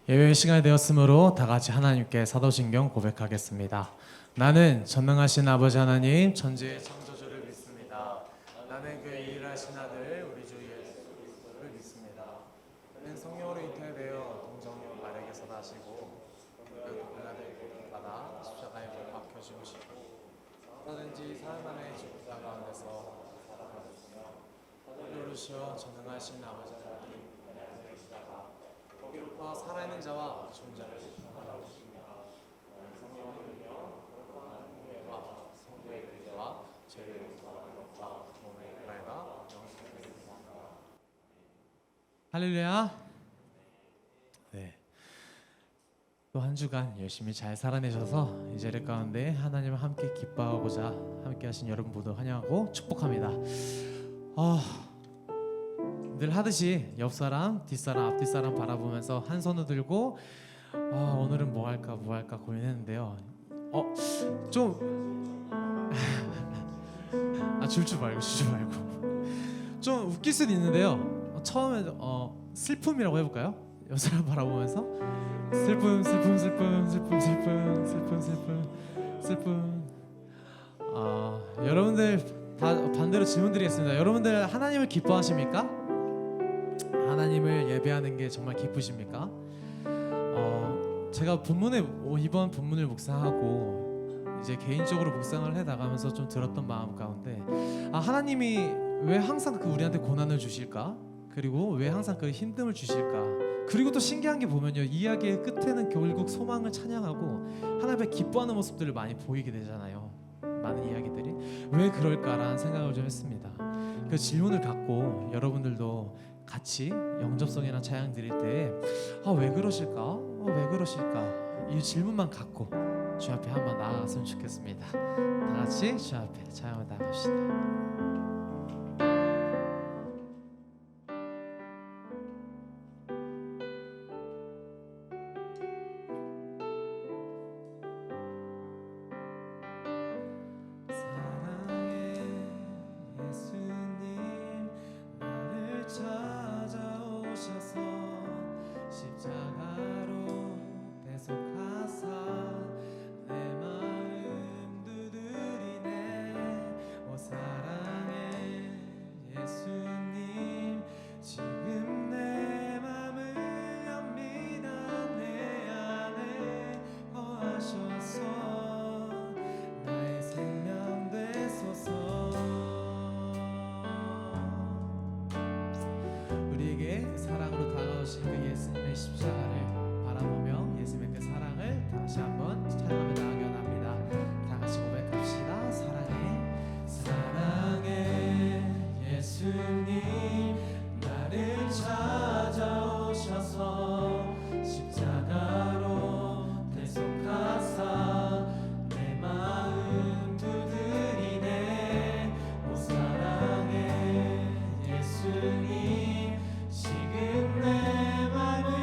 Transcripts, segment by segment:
예배의 시간이 되었으므로 다 같이 하나님께 사도신경 고백하겠습니다. 나는 전능하신 아버지 하나님 천지의 창조주를 믿습니다. 나는 그 유일하신 아들 우리 주 예수 그리스도를 믿습니다. 그는 성령으로 잉태되어 동정녀 마리아에게서 나시고 빌라도의 고통을 받아 십자가에 못 박혀 죽으시고 사든지 사흘 만에 십자가 가운데서 살아나셨으며 하늘을 오르시어 전능하신 아버지 하나님 거기로부터 살아있는 자와 죽은 자를 하나오십니다. 성령으로 거룩한 후회와 성도의 의와 죄를 사하는 것과 몸의 은혜가 영생입니다. 할렐루야. 네. 또 한 주간 열심히 잘 살아내셔서 이 자리 가운데 하나님을 함께 기뻐하고자 함께 하신 여러분 모두 환영하고 축복합니다. 늘 하듯이 옆사람, 뒷사람, 앞뒷사람 바라보면서 한 손을 들고 오늘은 뭐 할까 고민했는데요. 좀 줄줄 말고 좀 웃길 수도 있는데요. 처음에 슬픔이라고 해볼까요? 옆사람 바라보면서 슬픔. 여러분들 다 반대로 질문드리겠습니다. 여러분들 하나님을 기뻐하십니까? 하나님을 예배하는 게 정말 기쁘십니까? 제가 이번 본문을 묵상하고 이제 개인적으로 묵상을 해나가면서 좀 들었던 마음 가운데 하나님이 왜 항상 우리한테 고난을 주실까? 그리고 왜 항상 그 힘듦을 주실까? 그리고 또 신기한 게 보면요, 이야기의 끝에는 결국 소망을 찬양하고 하나님의 기뻐하는 모습들을 많이 보이게 되잖아요. 많은 이야기들이 왜 그럴까라는 생각을 좀 했습니다. 그 질문을 갖고 여러분들도 같이 영접성이나 찬양 드릴 때 왜 그러실까? 왜 그러실까? 이 질문만 갖고 주 앞에 한번 나아갔으면 좋겠습니다. 다 같이 주 앞에 찬양을 나갑시다. 십자가로 대속하사 내 마음 두드리네. 오 사랑의 예수님, 지금 내 맘을 연민한 내 안에 거하셔서 나의 생명 되소서. 우리에게 사랑으로 다가오신 그 예수님의 십자가를 바라보며 예수님의 그 사랑을 다시 한번 찬양하며 나아가기 원합니다. 다 같이 고백합시다. 사랑의 예수님, 나를 찾아오셔서 십자가로 대속하사 내 마음 두드리네. 오 사랑의 예수님, 지금 내 맘을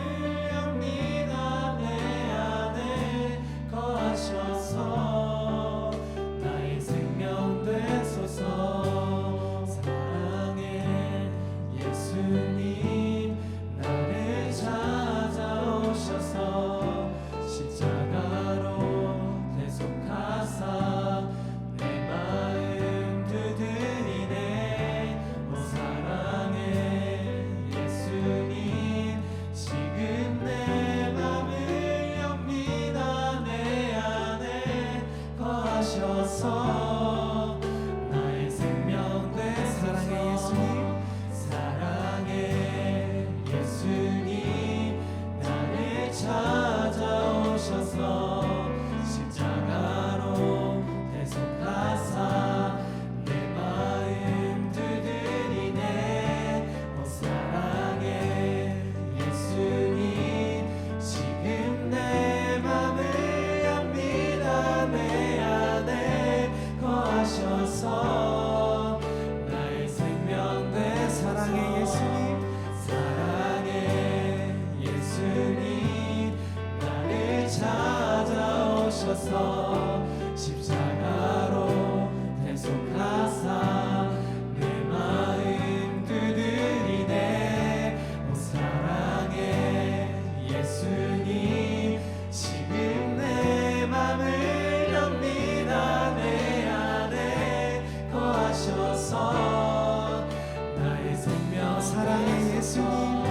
예수님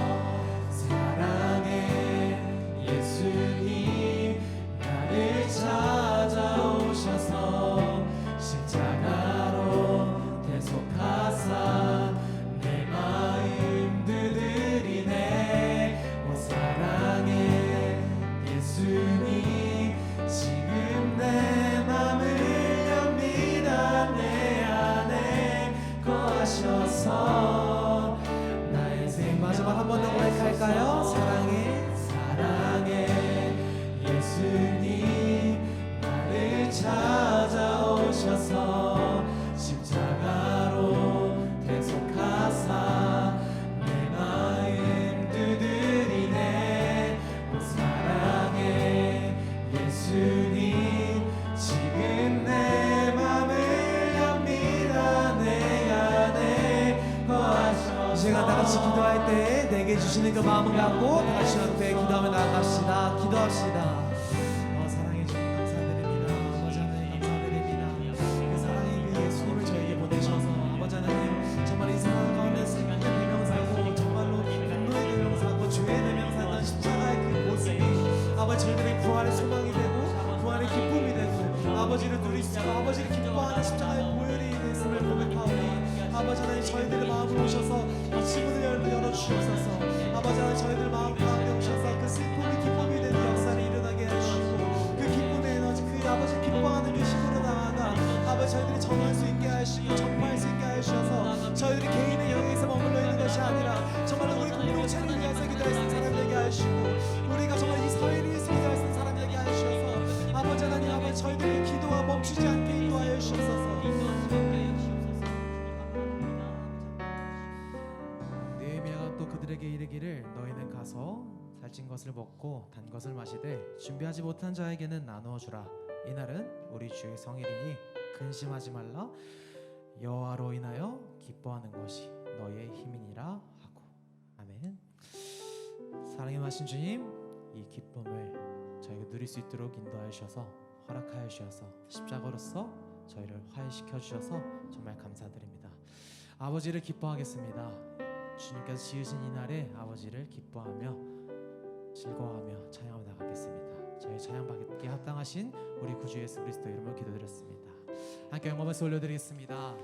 사랑의 예수님 나를 찾아오셔서 십자가로 대속하사 내 마음 두드리네. 오 사랑의 예수님 지금 내 맘을 엽니다. 내 안에 거하셔서 나의 인생. 마지막 한 번 더 고백할까요? 사랑의 예수님 나를 찾아오셔서 십자가로 대속하사 내 마음 두드리네. 오 사랑의 예수님 지금 내 맘을 엽니다. 내 안에 거하셔서. 이 시간 다같이 기도할 때 내게 주시는 그 마음을 갖고 다같이 함께 기도하며 나아갑시다. 기도합시다. 사랑해 주님 감사드립니다. 아버지 하나님 감사드립니다. 그 사랑의 그 예수님을 저에게 보내셔서 아버지 하나님 정말 이 세상 가운데 생각의 대명사고 정말로 분노의 대명사고 죄의 대명사였던 십자가의 그 모습이 아버지 저희들의 부활의 소망이 되고 부활의 기쁨이 되고 아버지를 누릴 수 있고 아버지를 기뻐하는 십자가의 보혈이 됐음을 고백하오니 아버지 하나님 저희들의 마음을 오셔서 이 지문을 열어주시옵소서. 아버지 하나님 저희들 마음 가운데 오셔서 그 슬픔이 기쁨이 되는 역사를 일어나게 해주시고 그 기쁨의 에너지 그 아버지 기뻐하는 그 힘으로 나아가 아버지 저희들이 전할 수 있게 하시고 전파할 수 있게 하셔서 저희들이 개인의 영역에서 머물러 있는 것이 아니라 정말 우리 공동체를 위해서 기도할 수 있는 사람 되게 하시고 우리가 정말 이 사회를 위해서 기도할 수 있는 사람 되게 하셔서 아버지 하나님 아버지 저희들의 기도가 멈추지 않게 인도하여 주옵소서. 느헤미야가 또 그들에게 이르기를 너희는 가서 살찐 것을 먹고 단 것을 마시되 준비하지 못한 자에게는 나누어 주라. 이날은 우리 주의 성일이니 근심하지 말라. 여호와로 인하여 기뻐하는 것이 너희의 힘이니라 하고. 아멘. 사랑의 마신 주님, 이 기쁨을 저희가 누릴 수 있도록 인도하여 주셔서 허락하여 주셔서 십자가로서 저희를 화해시켜 주셔서 정말 감사드립니다. 아버지를 기뻐하겠습니다. 주님께서 지으신 이 날에 아버지를 기뻐하며 즐거워하며 찬양하며 나가겠습니다. 저희 찬양받게 합당하신 우리 구주 예수 그리스도 이름으로 기도드렸습니다. 함께 영광에서 올려드리겠습니다.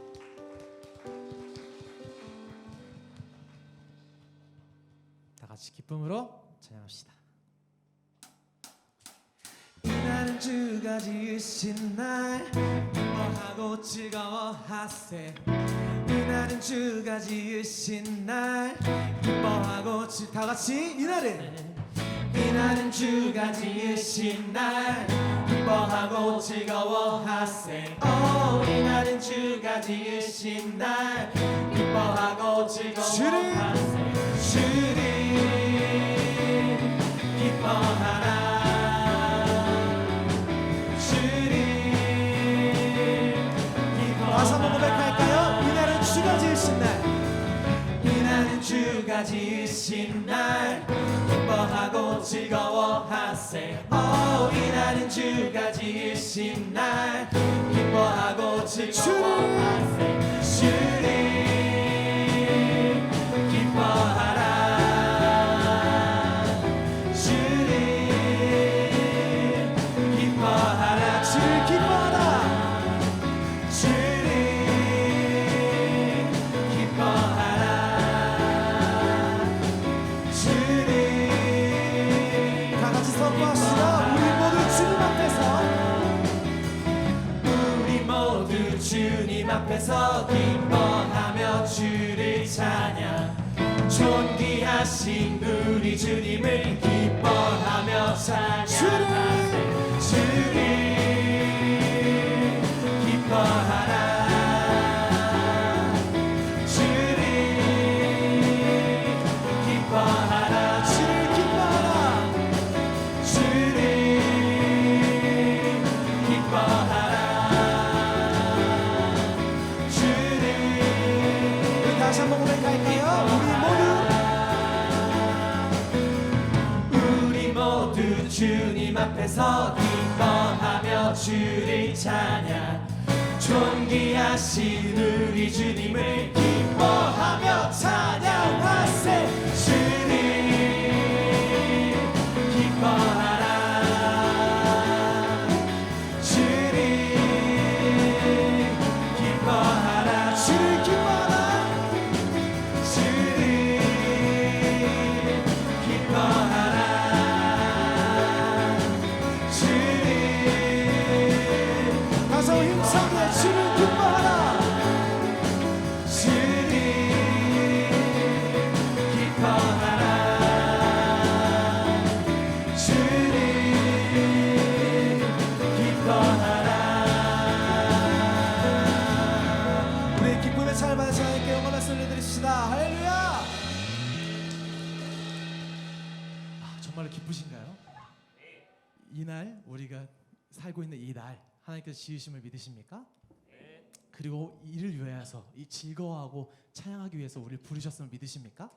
다 같이 기쁨으로 찬양합시다. 이날은 주가 지으신 날 기뻐하고 즐거워하세. 이날은 주가 지으신 날 기뻐하고 다 같이 이날은 주가 지으신 날 기뻐하고 즐거워하세. 이날은 주가 지으신 날 기뻐하고 즐거워하세. 주를 기뻐하라. 다시 한번 고백할까요? 이날은 주가 지으신 날. 이날은 주가 지으신 날 기뻐하고 즐거워하세. 이날은 주가 지으신 날 기뻐하고 즐거워하세. 주를 기뻐하라. 주를 기뻐하라. 주를 기뻐하라. 주님 앞에서 기뻐하며 주를 찬양. 존귀하신 우리 주님을 기뻐하며 찬양하세. 주를 기뻐하라. 주를 기뻐하라. 주를 기뻐하라. 주를 기뻐하라. 다시 한번 고백할까요? 우리 모두 주님 앞에서 기뻐하며 주를 찬양. 존귀하신 우리 주님을 기뻐하며 찬양하세. 부릅시다. 할렐루야. 정말로 기쁘신가요? 이날 우리가 살고 있는 이 날 하나님께서 지으심을 믿으십니까? 그리고 이를 위해서 이 즐거워하고 찬양하기 위해서 우리를 부르셨음을 믿으십니까?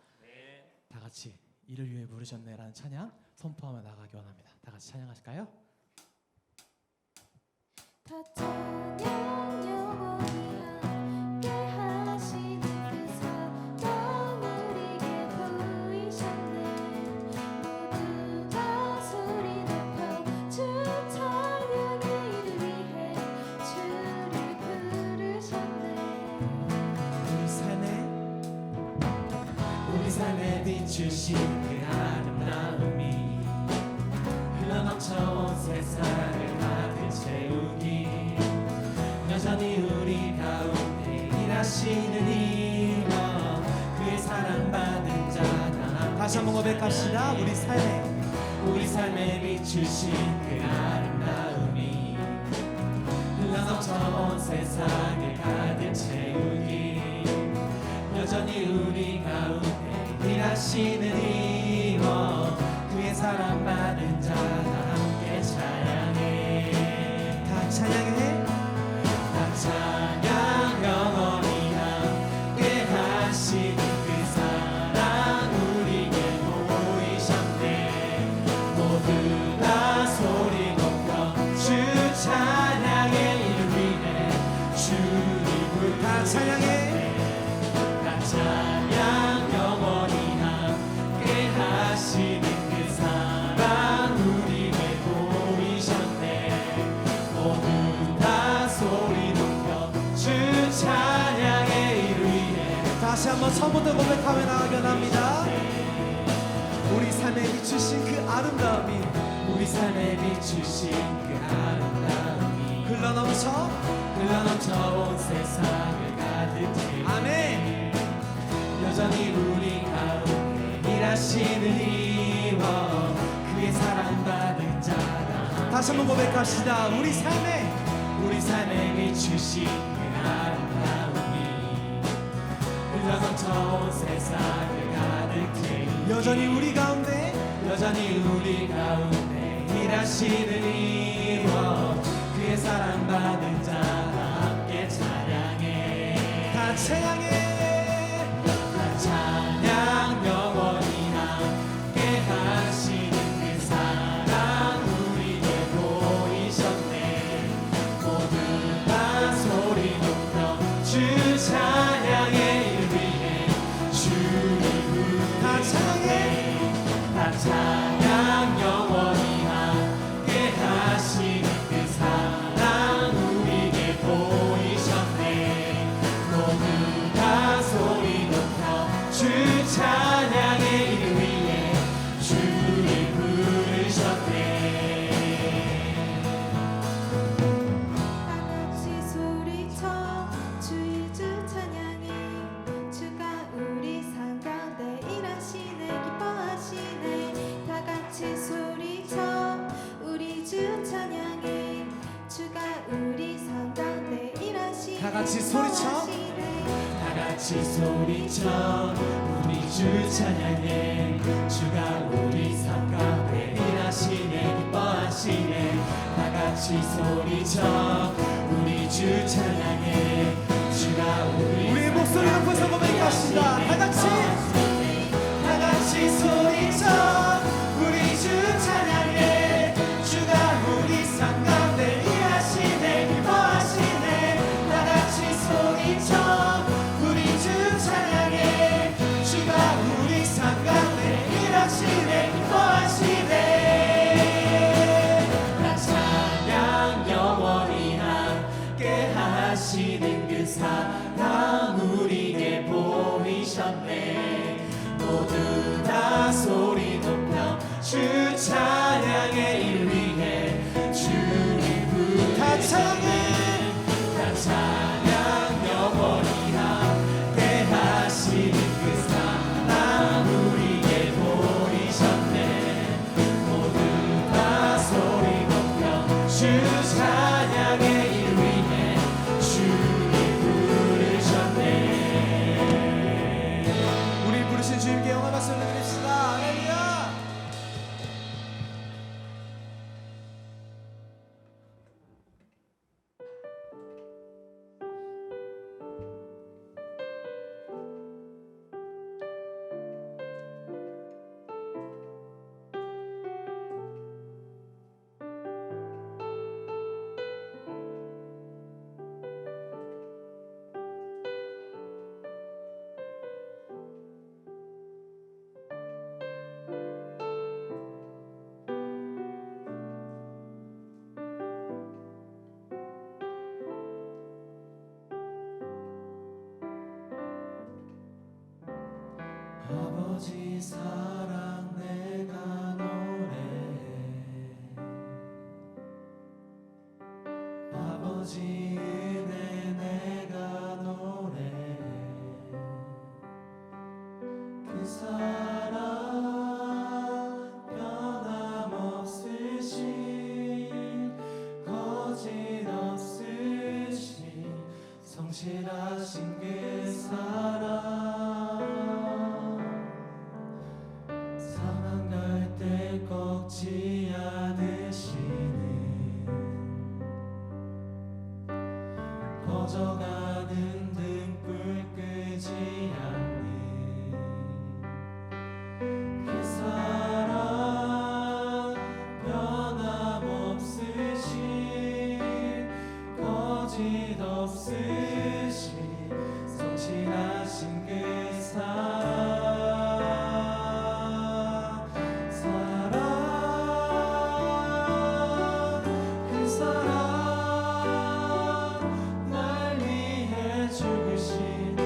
다 같이 이를 위해 부르셨네라는 찬양 선포하며 나가기 원합니다. 다 같이 찬양하실까요? 다 찬양 영원히 함께 하시는 그 사랑 우리에게 보이셨네. 모두가 소리 높여 주 찬양의 이를 위해 주를 부르셨네. 우리 삶에 비추신 그 아름다움이 흘러넘쳐 온 세상을 가득 채우기 여전히 우리 가운데 일하시는 이와 그의 사랑받은 자다. 다시 한번 고백합시다. 우리 삶에 비추신 그 아름다움이 흘러넘쳐 온 세상을 가득 채우기 여전히 우리 가운데 일하시는 이와 그의 사랑받은 자가 함께 찬양해. 다 찬양해. 다 찬양 영원히 함께 하시는 그 사랑 우리에게 보이셨네. 모두 다 소리 높여 주 찬양의 이를 위해 주를 부르. 다 찬양해. 다 찬양 영원히 함께 하시는 그 사랑 우리에게 보이셨네. 모두 다 소리 높여 주 찬양의 이를 위해. 다시 한번 처음부터 고백하며 나가기 원합니다. 우리 삶에 비추신 그 아름다움이 우리 삶에 비추신 그 아름다움이 흘러넘쳐 온 세상을 가득 채우네. 아멘. 여전히 우리 가운데 일하시는 이와 그의 사랑받은 자다. 다시 한번 고백합시다. 우리 삶에 비추신 그 아름다움이 흘러넘쳐 온 세상을 가득 채우네. 여전히 우리 가운데 일하시는 이와 그의 사랑받은 자와 함께 찬양해. 다 찬양해. 다 찬양 영원히 함께 하시는 그 사랑 우리에게 보이셨네. 모두 다 소리 높여 주 찬양의 이를 위해 주를 부르네. 다 찬양해. 다 찬양 영원히 함께 하시는 그 사랑 우리에게 보이셨네. 모두 다 소리 높여 주 찬양의 이를 위해 주를 부르셨네. 다같이 소리쳐 주의 주 찬양해. 주가 우리 삶 가운데 일하시네. 기뻐하시네. 다같이 소리쳐 우리 주 찬양해. 주가 우리 삶 가운데 일하시네. 다같이 소리쳐. 기뻐하시네. 다같이 소리쳐 우리 주 찬양해. 주가 우리 삶 가운데 일하시네. 기뻐하시네. 다같이 소리쳐 우리 주 찬양해. 주가 우리의 목소리 높여서 고백합시다. 다같이 소리쳐 우리 주 찬양해. 주가 우리 삶 가운데 일하시네. 기뻐하시네. 다같이 소리쳐 우리 주 찬양해. 주가 우리 삶 가운데 일하시네. 기뻐하시네. 다 찬양 영원히 함께 하시는 그 사랑 우리에게 보이셨네. 모두 다 소리 높여 주 찬양의 일 위해 주를 부르네. 다 찬양해. 다 찬양 영원히 함께 하시는 그 사랑 우리에게 보이셨네. 모두 다 소리 높여 주 찬양의 일 위해 주를 부르셨네. 아버지 사랑 내가 노래해 아버지 은혜 내가 노래해 그 사랑 변함없으신 거짓없으신 성실하신 그 사랑 상한 갈대 꺾지 않으시는 꺼져가는 등불 끄지 않는 그 사랑 변함없으신 거짓없으신 성실하신 그 날 위해 죽으신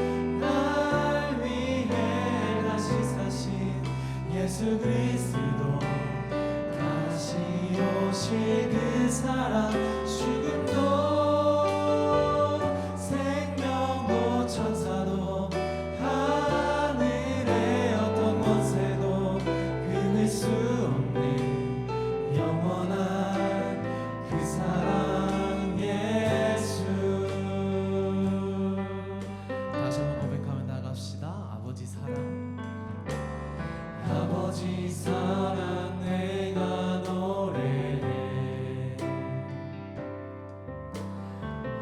날 위해 다시 사신 예수 그리스도 다시 오실 그 사랑 죽음도 생명도 천사도 하늘의 어떤 권세도 끊을 수 없는 영원한 그 사랑 예수. 다시 한번 고백하며 나갑시다. 아버지 사랑 아버지 사랑 내가 노래해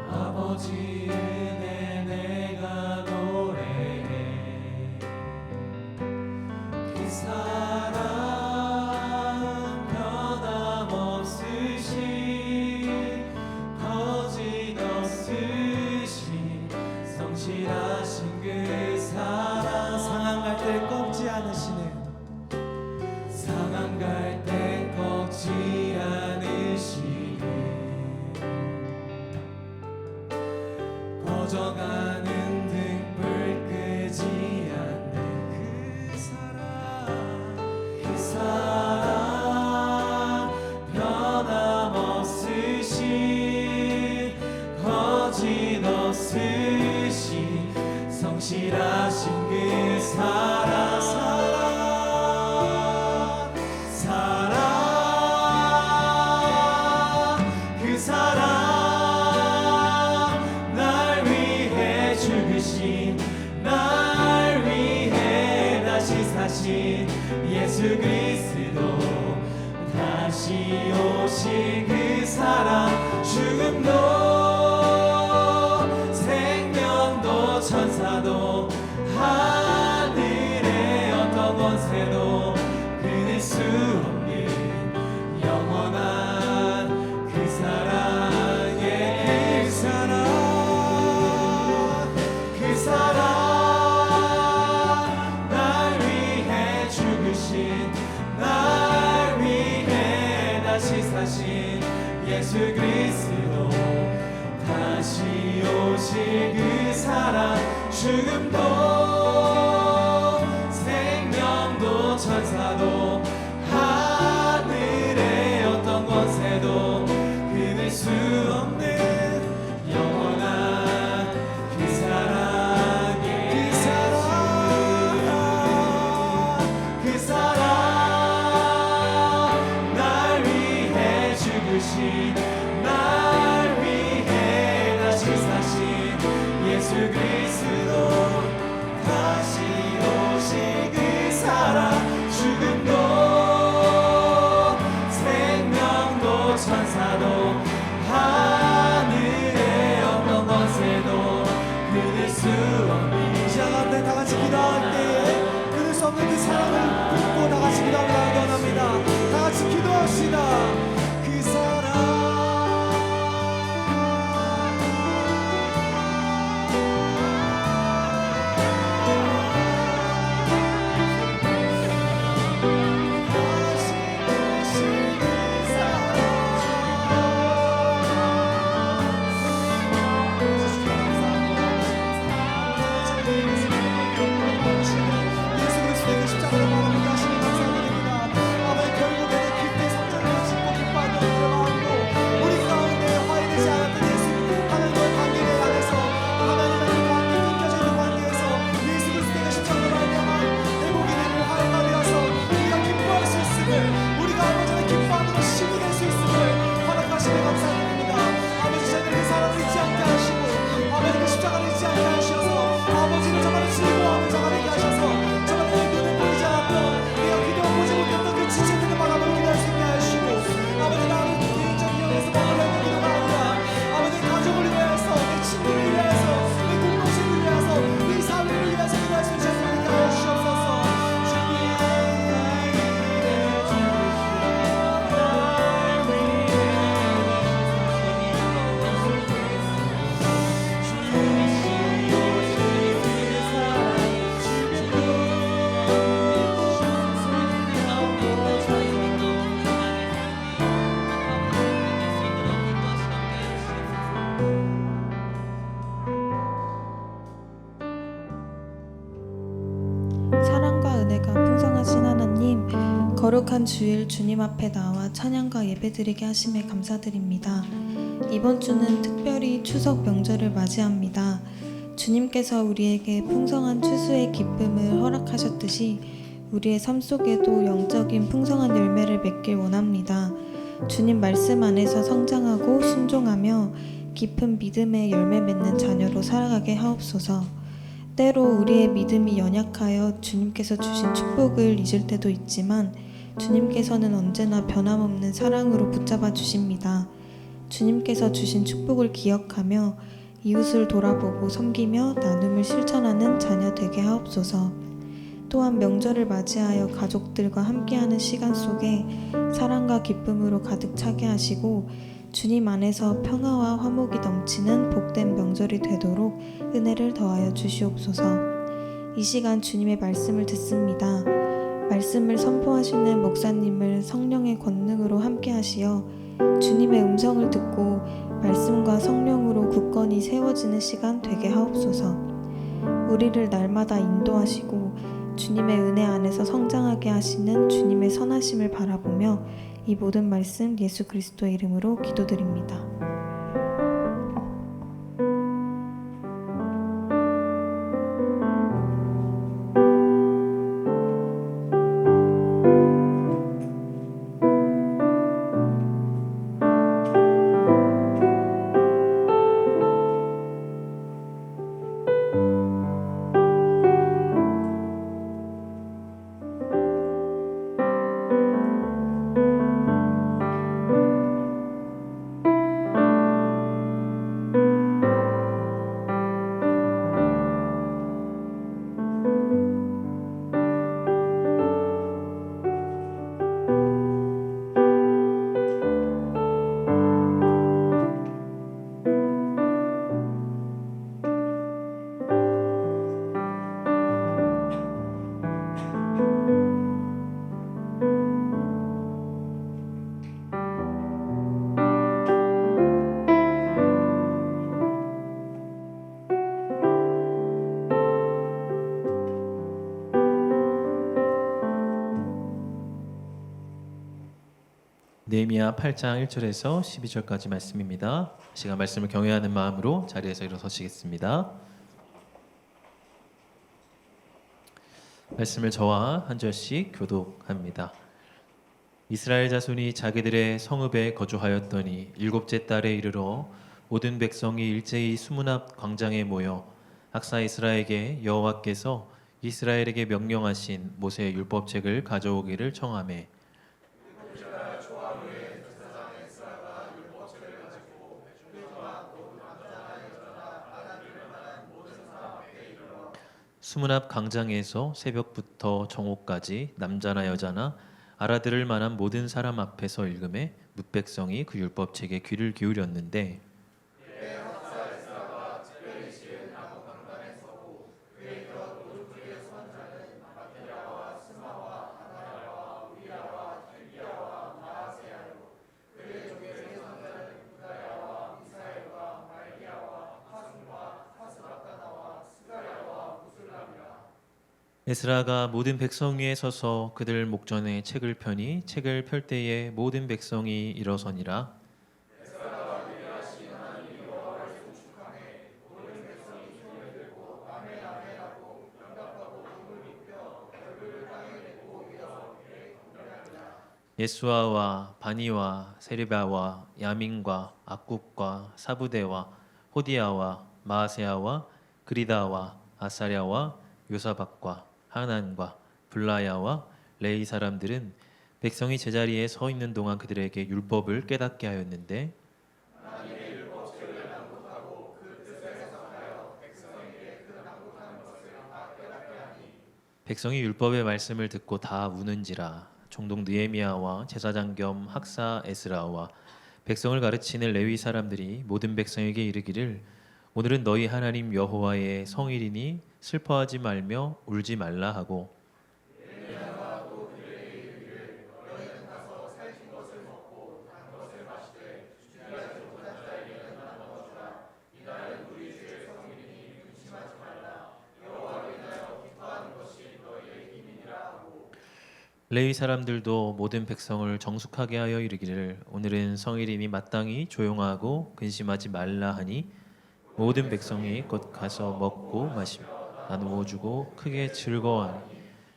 아버지 은혜 내가 노래해 그 사랑 변함없으신 거짓없으신 성실하신 그 사랑 상한 갈대 꺾지 않으시는 상한 갈대 꺾지 않으시는 꺼져가는 등불 끄지 않는 그 사랑 변함없으신 거짓없으신 성실하신 그 사랑 그 사랑 날 위해 죽으신 날 위해 다시 사신 예수 그리스도 다시 오실 그 사랑 죽음도 생명도 천사도 하늘의 어떤 권세도 끊을 수 없는 영원한 그 사랑의 그 사랑 날 위해 죽으신 날 위해 다시 사신 예수 그리스도 다시 오실 그 사랑 죽음도 생명도 천사도 하늘의 어떤 권세도 끊을 수 없는 영원한 그 사랑의 그 사랑 날 위해 죽으신 날 위해 다시 사신 예수 그리스도 다시 오실 그 사랑 죽음도 생명도 천사도 하늘의 어떤 권세도 끊을 수 없는 이 시간 가운데 다 같이 기도할 때에 끊을 수 없는 그 사랑을 붙고 다 같이 기도하며 원합니다. 다 같이 기도합시다. 그 사랑 예수 거룩한 주일 주님 앞에 나와 찬양과 예배드리게 하심에 감사드립니다. 이번 주는 특별히 추석 명절을 맞이합니다. 주님께서 우리에게 풍성한 추수의 기쁨을 허락하셨듯이 우리의 삶 속에도 영적인 풍성한 열매를 맺길 원합니다. 주님 말씀 안에서 성장하고 순종하며 깊은 믿음의 열매 맺는 자녀로 살아가게 하옵소서. 때로 우리의 믿음이 연약하여 주님께서 주신 축복을 잊을 때도 있지만 주님께서는 언제나 변함없는 사랑으로 붙잡아 주십니다. 주님께서 주신 축복을 기억하며 이웃을 돌아보고 섬기며 나눔을 실천하는 자녀 되게 하옵소서. 또한 명절을 맞이하여 가족들과 함께하는 시간 속에 사랑과 기쁨으로 가득 차게 하시고 주님 안에서 평화와 화목이 넘치는 복된 명절이 되도록 은혜를 더하여 주시옵소서. 이 시간 주님의 말씀을 듣습니다. 말씀을 선포하시는 목사님을 성령의 권능으로 함께 하시어 주님의 음성을 듣고 말씀과 성령으로 굳건히 세워지는 시간 되게 하옵소서. 우리를 날마다 인도하시고 주님의 은혜 안에서 성장하게 하시는 주님의 선하심을 바라보며 이 모든 말씀 예수 그리스도의 이름으로 기도드립니다. 느헤미야 8장 1절에서 12절까지 말씀입니다. 시간 말씀을 경외하는 마음으로 자리에서 일어서시겠습니다. 말씀을 저와 한 절씩 교독합니다. 이스라엘 자손이 자기들의 성읍에 거주하였더니 일곱째 달에 이르러 모든 백성이 일제히 수문 앞 광장에 모여 악사 이스라에게 여호와께서 이스라엘에게 명령하신 모세의 율법책을 가져오기를 청하매 수문 앞 광장에서 새벽부터 정오까지 남자나 여자나 알아들을 만한 모든 사람 앞에서 읽음에 뭇백성이 그 율법책에 귀를 기울였는데 에스라가 모든 백성 위에 서서 그들 목전에 책을 펴니 책을 펼 때에 모든 백성이 일어서니라. 예수아와 바니와 세리바와 야민과 악굽과 사부대와 호디아와 마아세아와 그리다와 아사랴와 요사박과 하난과 블라야와 레이 사람들은 백성이 제자리에 서 있는 동안 그들에게 율법을 깨닫게 하였는데 백성이 율법의 말씀을 듣고 다 우는지라. 총독 느헤미야와 제사장 겸 학사 에스라와 백성을 가르치는 레위 사람들이 모든 백성에게 이르기를 오늘은 너희 하나님 여호와의 성일이니 슬퍼하지 말며 울지 말라 하고 레위 사람들도 모든 백성을 정숙하게 하여 이르기를 오늘은 성일이니 마땅히 조용하고 근심하지 말라 하니 모든 백성이 곧 가서 먹고 마시고 나누어 주고 크게 즐거워하니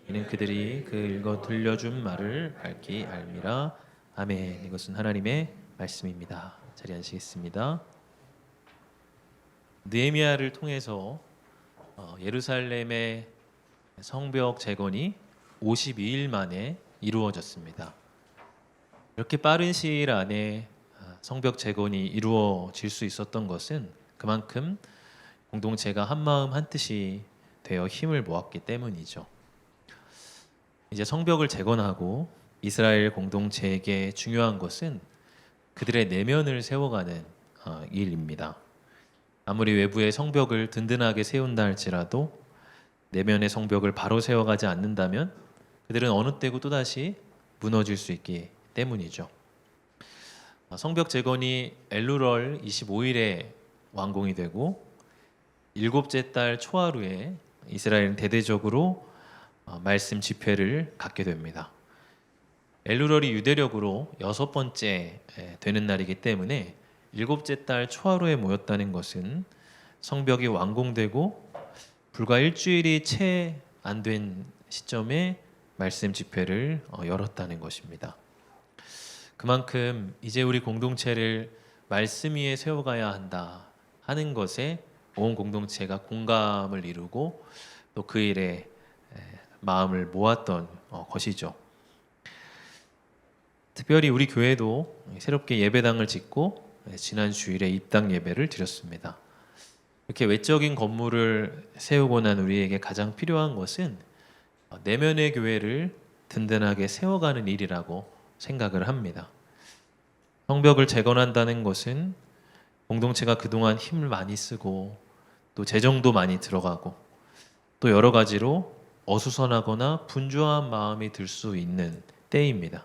이는 그들이 그 읽어 들려준 말을 밝히 알미라. 아멘. 이것은 하나님의 말씀입니다. 자리에 앉으시겠습니다. 느헤미야를 통해서 예루살렘의 성벽 재건이 52일 만에 이루어졌습니다. 이렇게 빠른 시일 안에 성벽 재건이 이루어질 수 있었던 것은 그만큼 공동체가 한 마음 한 뜻이 되어 힘을 모았기 때문이죠. 이제 성벽을 재건하고 이스라엘 공동체에게 중요한 것은 그들의 내면을 세워가는 일입니다. 아무리 외부의 성벽을 든든하게 세운다 할지라도 내면의 성벽을 바로 세워가지 않는다면 그들은 어느 때고 또다시 무너질 수 있기 때문이죠. 성벽 재건이 엘루럴 25일에 완공이 되고 일곱째 달 초하루에 이스라엘은 대대적으로 말씀 집회를 갖게 됩니다. 엘루럴이 유대력으로 6번째 되는 날이기 때문에 일곱째 달 초하루에 모였다는 것은 성벽이 완공되고 불과 일주일이 채 안 된 시점에 말씀 집회를 열었다는 것입니다. 그만큼 이제 우리 공동체를 말씀 위에 세워가야 한다 하는 것에 온 공동체가 공감을 이루고 또 그 일에 마음을 모았던 것이죠. 특별히 우리 교회도 새롭게 예배당을 짓고 지난 주일에 입당 예배를 드렸습니다. 이렇게 외적인 건물을 세우고 난 우리에게 가장 필요한 것은 내면의 교회를 든든하게 세워가는 일이라고 생각을 합니다. 성벽을 재건한다는 것은 공동체가 그동안 힘을 많이 쓰고 또 재정도 많이 들어가고 또 여러 가지로 어수선하거나 분주한 마음이 들 수 있는 때입니다.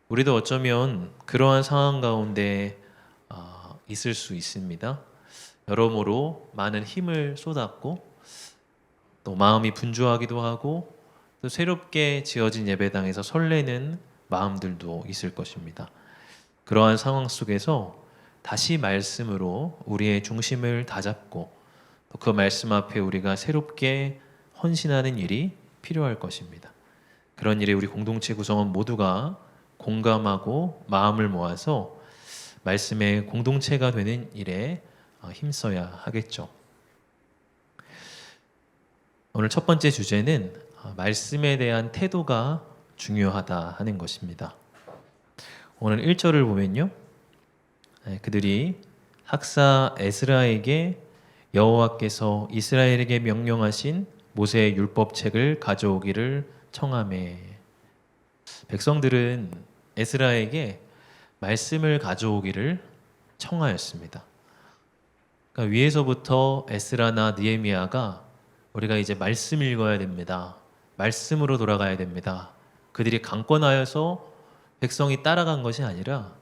우리도 어쩌면 그러한 상황 가운데 있을 수 있습니다. 여러모로 많은 힘을 쏟았고 또 마음이 분주하기도 하고 또 새롭게 지어진 예배당에서 설레는 마음들도 있을 것입니다. 그러한 상황 속에서 다시 말씀으로 우리의 중심을 다잡고 또 그 말씀 앞에 우리가 새롭게 헌신하는 일이 필요할 것입니다. 그런 일에 우리 공동체 구성원 모두가 공감하고 마음을 모아서 말씀의 공동체가 되는 일에 힘써야 하겠죠. 오늘 첫 번째 주제는 말씀에 대한 태도가 중요하다 하는 것입니다. 오늘 1절을 보면요. 그들이 학사 에스라에게 여호와께서 이스라엘에게 명령하신 모세의 율법책을 가져오기를 청하매. 백성들은 에스라에게 말씀을 가져오기를 청하였습니다. 그러니까 위에서부터 에스라나 느헤미야가 우리가 이제 말씀 읽어야 됩니다. 말씀으로 돌아가야 됩니다. 그들이 강권하여서 백성이 따라간 것이 아니라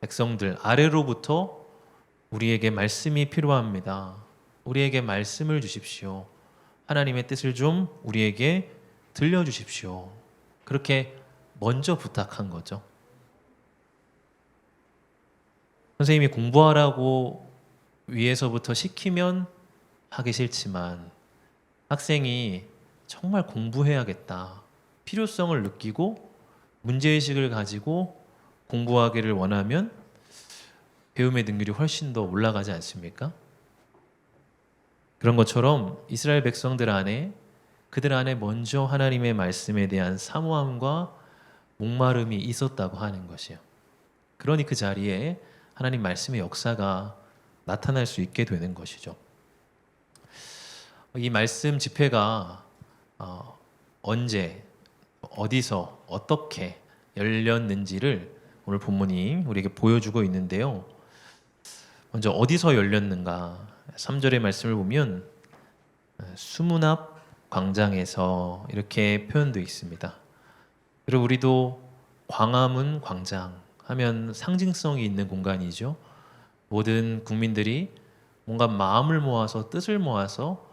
백성들 아래로부터 우리에게 말씀이 필요합니다. 우리에게 말씀을 주십시오. 하나님의 뜻을 좀 우리에게 들려주십시오. 그렇게 먼저 부탁한 거죠. 선생님이 공부하라고 위에서부터 시키면 하기 싫지만 학생이 정말 공부해야겠다, 필요성을 느끼고 문제의식을 가지고 공부하기를 원하면 배움의 능률이 훨씬 더 올라가지 않습니까? 그런 것처럼 이스라엘 백성들 안에 그들 안에 먼저 하나님의 말씀에 대한 사모함과 목마름이 있었다고 하는 것이요. 그러니 그 자리에 하나님 말씀의 역사가 나타날 수 있게 되는 것이죠. 이 말씀 집회가 언제, 어디서, 어떻게 열렸는지를 오늘 본문이 우리에게 보여주고 있는데요. 먼저 어디서 열렸는가? 3절의 말씀을 보면 수문 앞 광장에서 이렇게 표현되어 있습니다. 그리고 우리도 광화문 광장 하면 상징성이 있는 공간이죠. 모든 국민들이 뭔가 마음을 모아서 뜻을 모아서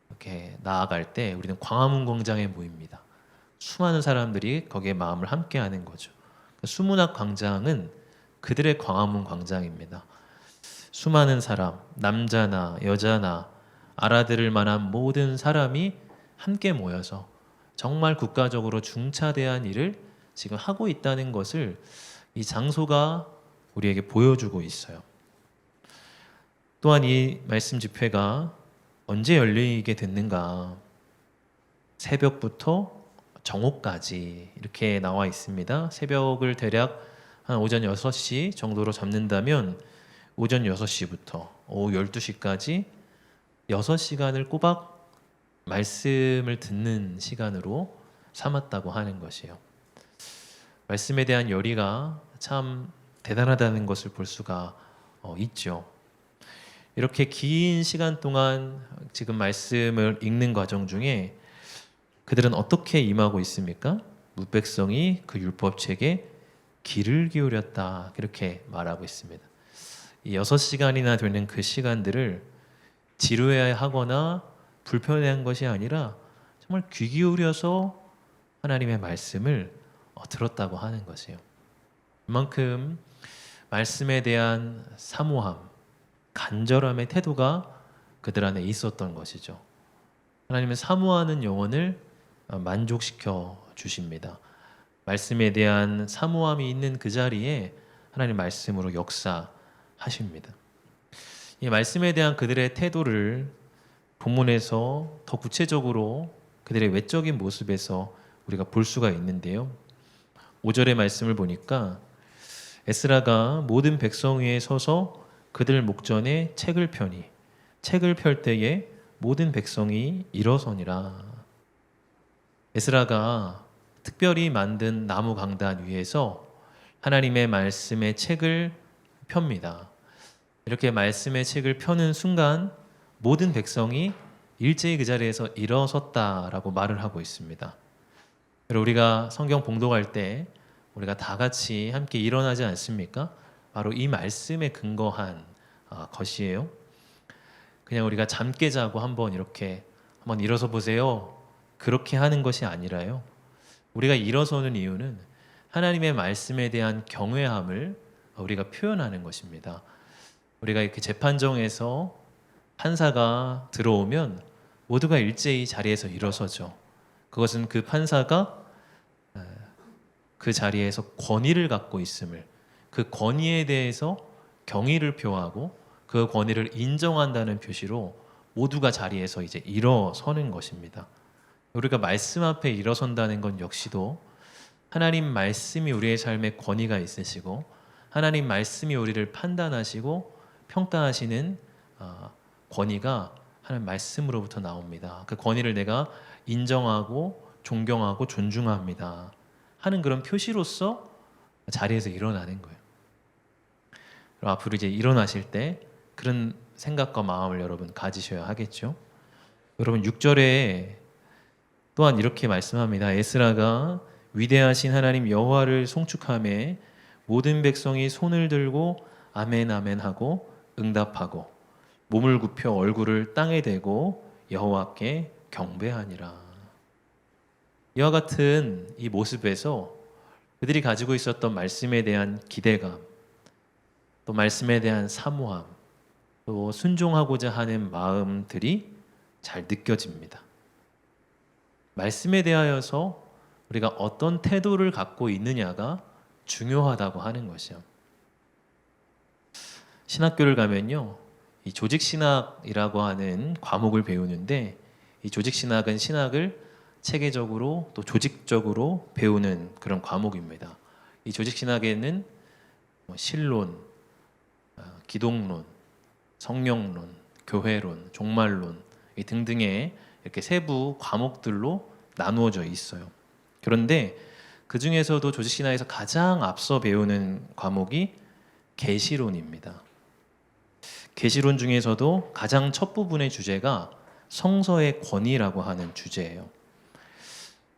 이렇게 나아갈 때 우리는 광화문 광장에 모입니다. 수많은 사람들이 거기에 마음을 함께하는 거죠. 수문학 광장은 그들의 광화문 광장입니다. 수많은 사람, 남자나 여자나 알아들을 만한 모든 사람이 함께 모여서 정말 국가적으로 중차대한 일을 지금 하고 있다는 것을 이 장소가 우리에게 보여주고 있어요. 또한 이 말씀 집회가 언제 열리게 됐는가? 새벽부터 정오까지 이렇게 나와 있습니다. 새벽을 대략 한 오전 6시 정도로 잡는다면 오전 6시부터 오후 12시까지 6시간을 꼬박 말씀을 듣는 시간으로 삼았다고 하는 것이에요. 말씀에 대한 열의가 참 대단하다는 것을 볼 수가 있죠. 이렇게 긴 시간 동안 지금 말씀을 읽는 과정 중에 그들은 어떻게 임하고 있습니까? 뭇백성이 그 율법책에 귀를 기울였다 이렇게 말하고 있습니다. 이 6시간이나 되는 그 시간들을 지루해하거나 불편해한 것이 아니라 정말 귀 기울여서 하나님의 말씀을 들었다고 하는 것이에요. 그만큼 말씀에 대한 사모함, 간절함의 태도가 그들 안에 있었던 것이죠. 하나님은 사모하는 영혼을 만족시켜 주십니다. 말씀에 대한 사모함이 있는 그 자리에 하나님 말씀으로 역사하십니다. 이 말씀에 대한 그들의 태도를 본문에서 더 구체적으로 그들의 외적인 모습에서 우리가 볼 수가 있는데요. 5절의 말씀을 보니까 에스라가 모든 백성 위에 서서 그들 목전에 책을 펴니 책을 펼 때에 모든 백성이 일어서니라. 에스라가 특별히 만든 나무 강단 위에서 하나님의 말씀의 책을 펴니다. 이렇게 말씀의 책을 펴는 순간 모든 백성이 일제히 그 자리에서 일어섰다라고 말을 하고 있습니다. 그리고 우리가 성경 봉독할 때 우리가 다 같이 함께 일어나지 않습니까? 바로 이 말씀에 근거한 것이에요. 그냥 우리가 잠 깨자고 한번 이렇게 한번 일어서 보세요. 그렇게 하는 것이 아니라요. 우리가 일어서는 이유는 하나님의 말씀에 대한 경외함을 우리가 표현하는 것입니다. 우리가 이렇게 재판정에서 판사가 들어오면 모두가 일제히 자리에서 일어서죠. 그것은 그 판사가 그 자리에서 권위를 갖고 있음을, 그 권위에 대해서 경의를 표하고 그 권위를 인정한다는 표시로 모두가 자리에서 이제 일어서는 것입니다. 우리가 말씀 앞에 일어선다는 건 역시도 하나님 말씀이 우리의 삶에 권위가 있으시고 하나님 말씀이 우리를 판단하시고 평가하시는 권위가 하나님 말씀으로부터 나옵니다. 그 권위를 내가 인정하고 존경하고 존중합니다 하는 그런 표시로서 자리에서 일어나는 거예요. 그럼 앞으로 이제 일어나실 때 그런 생각과 마음을 여러분 가지셔야 하겠죠. 여러분 6절에 또한 이렇게 말씀합니다. 에스라가 위대하신 하나님 여호와를 송축하며 모든 백성이 손을 들고 아멘 아멘 하고 응답하고 몸을 굽혀 얼굴을 땅에 대고 여호와께 경배하니라. 이와 같은 이 모습에서 그들이 가지고 있었던 말씀에 대한 기대감, 또 말씀에 대한 사모함, 또 순종하고자 하는 마음들이 잘 느껴집니다. 말씀에 대하여서 우리가 어떤 태도를 갖고 있느냐가 중요하다고 하는 것이요. 신학교를 가면요, 이 조직신학이라고 하는 과목을 배우는데 이 조직신학은 신학을 체계적으로 또 조직적으로 배우는 그런 과목입니다. 이 조직신학에는 신론, 기독론, 성령론, 교회론, 종말론 등등의 이렇게 세부 과목들로 나누어져 있어요. 그런데 그 중에서도 조직신학에서 가장 앞서 배우는 과목이 계시론입니다. 계시론 중에서도 가장 첫 부분의 주제가 성서의 권위라고 하는 주제예요.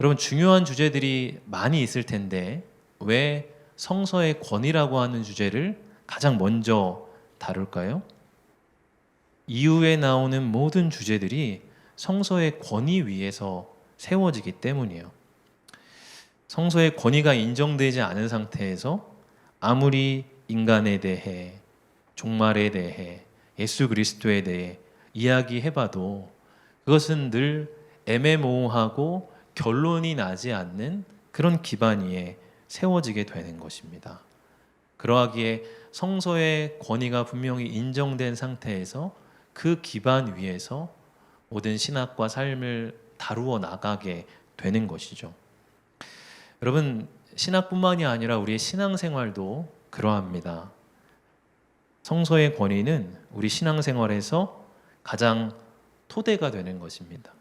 여러분 중요한 주제들이 많이 있을 텐데 왜 성서의 권위라고 하는 주제를 가장 먼저 다룰까요? 이후에 나오는 모든 주제들이 성서의 권위 위에서 세워지기 때문이에요. 성소의 권위가 인정되지 않은 상태에서 아무리 인간에 대해, 종말에 대해, 예수 그리스도에 대해 이야기해봐도 그것은 늘 애매모호하고 결론이 나지 않는 그런 기반 위에 세워지게 되는 것입니다. 그러하기에 성소의 권위가 분명히 인정된 상태에서 그 기반 위에서 모든 신학과 삶을 다루어 나가게 되는 것이죠. 여러분, 신학뿐만이 아니라 우리의 신앙생활도 그러합니다. 성소의 권위는 우리 신앙생활에서 가장 토대가 되는 것입니다.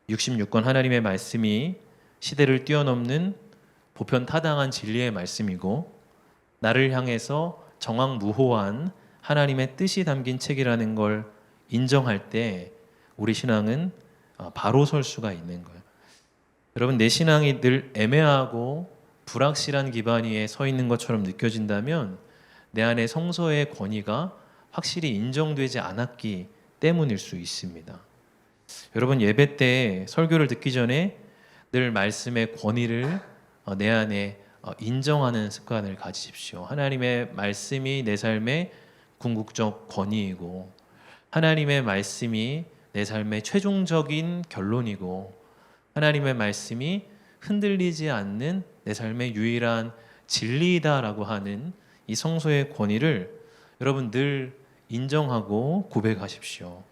66권 하나님의 말씀이 시대를 뛰어넘는 보편타당한 진리의 말씀이고 나를 향해서 정확무호한 하나님의 뜻이 담긴 책이라는 걸 인정할 때 우리 신앙은 바로 설 수가 있는 거예요. 여러분, 내 신앙이 늘 애매하고 불확실한 기반 위에 서 있는 것처럼 느껴진다면 내 안에 성소의 권위가 확실히 인정되지 않았기 때문일 수 있습니다. 여러분, 예배 때 설교를 듣기 전에 늘 말씀의 권위를 내 안에 인정하는 습관을 가지십시오. 하나님의 말씀이 내 삶의 궁극적 권위이고 하나님의 말씀이 내 삶의 최종적인 결론이고 하나님의 말씀이 흔들리지 않는 내 삶의 유일한 진리이다라고 하는 이 성소의 권위를 여러분 늘 인정하고 고백하십시오.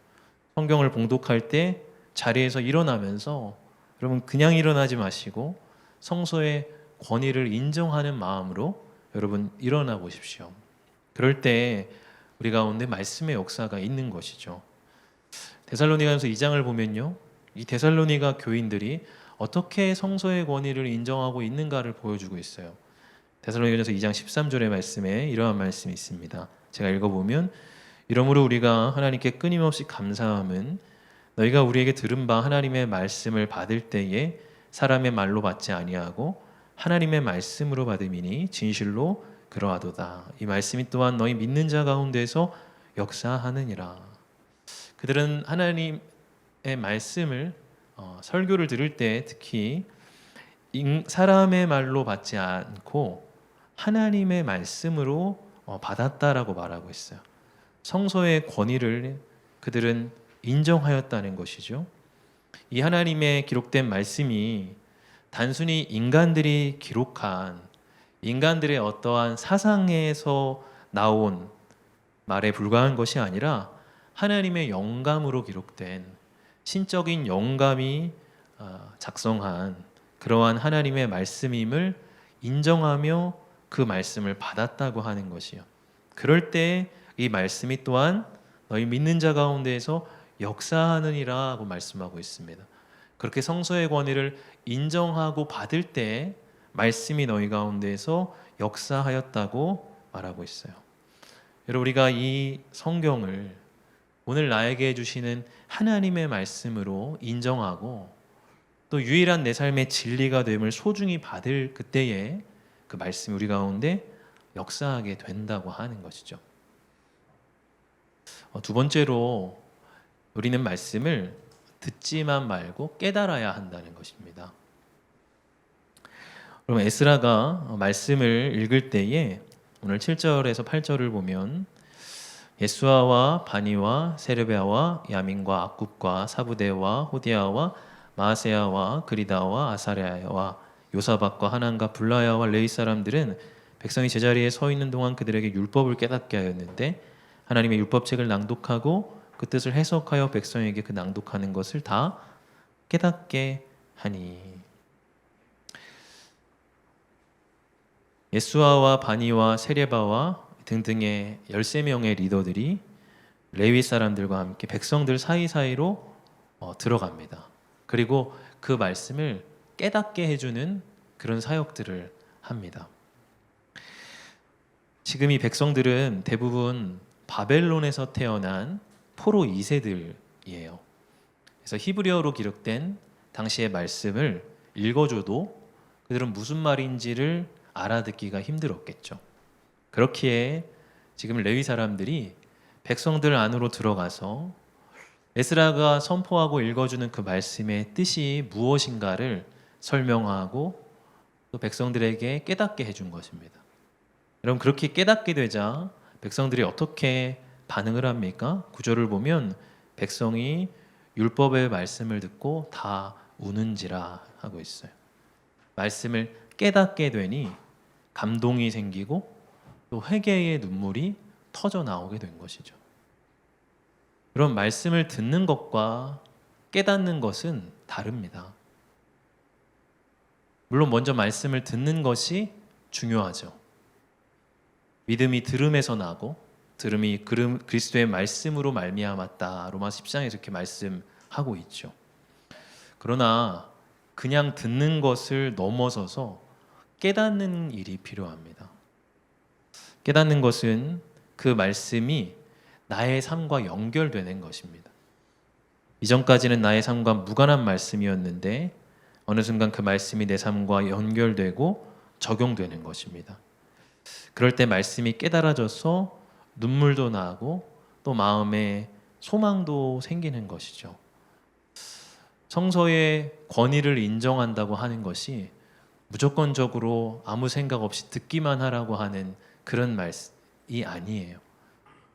성경을 봉독할 때 자리에서 일어나면서 여러분 그냥 일어나지 마시고 성소의 권위를 인정하는 마음으로 여러분 일어나 보십시오. 그럴 때 우리 가운데 말씀의 역사가 있는 것이죠. 데살로니가전서 2장을 보면요, 이 데살로니가 교인들이 어떻게 성소의 권위를 인정하고 있는가를 보여주고 있어요. 데살로니가전서 2장 13절의 말씀에 이러한 말씀이 있습니다. 제가 읽어보면, 이러므로 우리가 하나님께 끊임없이 감사함은 너희가 우리에게 들은 바 하나님의 말씀을 받을 때에 사람의 말로 받지 아니하고 하나님의 말씀으로 받음이니 진실로 그러하도다. 이 말씀이 또한 너희 믿는 자 가운데서 역사하느니라. 그들은 하나님의 말씀을 설교를 들을 때 특히 사람의 말로 받지 않고 하나님의 말씀으로 받았다라고 말하고 있어요. 성소의 권위를 그들은 인정하였다는 것이죠. 이 하나님의 기록된 말씀이 단순히 인간들이 기록한 인간들의 어떠한 사상에서 나온 말에 불과한 것이 아니라 하나님의 영감으로 기록된 신적인 영감이 작성한 그러한 하나님의 말씀임을 인정하며 그 말씀을 받았다고 하는 것이요. 그럴 때 이 말씀이 또한 너희 믿는 자 가운데에서 역사하느니라고 말씀하고 있습니다. 그렇게 성소의 권위를 인정하고 받을 때 말씀이 너희 가운데에서 역사하였다고 말하고 있어요. 여러분, 우리가 이 성경을 오늘 나에게 주시는 하나님의 말씀으로 인정하고 또 유일한 내 삶의 진리가 됨을 소중히 받을 그때에 그 말씀이 우리 가운데 역사하게 된다고 하는 것이죠. 두 번째로 우리는 말씀을 듣지만 말고 깨달아야 한다는 것입니다. 그럼 에스라가 말씀을 읽을 때에 오늘 7절에서 8절을 보면 예수아와 바니와 세르베아와 야민과 악굽과 사부대와 호디아와 마아세야와 그리다와 아사랴와 요사박과 하난과 블라야와 레위 사람들은 백성이 제자리에 서 있는 동안 그들에게 율법을 깨닫게 하였는데 하나님의 율법책을 낭독하고 그 뜻을 해석하여 백성에게 그 낭독하는 것을 다 깨닫게 하니. 예수아와 바니와 세레바와 등등의 13명의 리더들이 레위 사람들과 함께 백성들 사이사이로 들어갑니다. 그리고 그 말씀을 깨닫게 해주는 그런 사역들을 합니다. 지금 이 백성들은 대부분 바벨론에서 태어난 포로 2세들이에요. 그래서 히브리어로 기록된 당시의 말씀을 읽어줘도 그들은 무슨 말인지를 알아듣기가 힘들었겠죠. 그렇기에 지금 레위 사람들이 백성들 안으로 들어가서 에스라가 선포하고 읽어주는 그 말씀의 뜻이 무엇인가를 설명하고 또 백성들에게 깨닫게 해준 것입니다. 여러분, 그렇게 깨닫게 되자 백성들이 어떻게 반응을 합니까? 구절을 보면 백성이 율법의 말씀을 듣고 다 우는지라 하고 있어요. 말씀을 깨닫게 되니 감동이 생기고 또 회개의 눈물이 터져 나오게 된 것이죠. 그런 말씀을 듣는 것과 깨닫는 것은 다릅니다. 물론 먼저 말씀을 듣는 것이 중요하죠. 믿음이 들음에서 나고 들음이 그리스도의 말씀으로 말미암았다. 로마서 10장에서 이렇게 말씀하고 있죠. 그러나 그냥 듣는 것을 넘어서서 깨닫는 일이 필요합니다. 깨닫는 것은 그 말씀이 나의 삶과 연결되는 것입니다. 이전까지는 나의 삶과 무관한 말씀이었는데 어느 순간 그 말씀이 내 삶과 연결되고 적용되는 것입니다. 그럴 때 말씀이 깨달아져서 눈물도 나고 또 마음에 소망도 생기는 것이죠. 성서의 권위를 인정한다고 하는 것이 무조건적으로 아무 생각 없이 듣기만 하라고 하는 그런 말씀이 아니에요.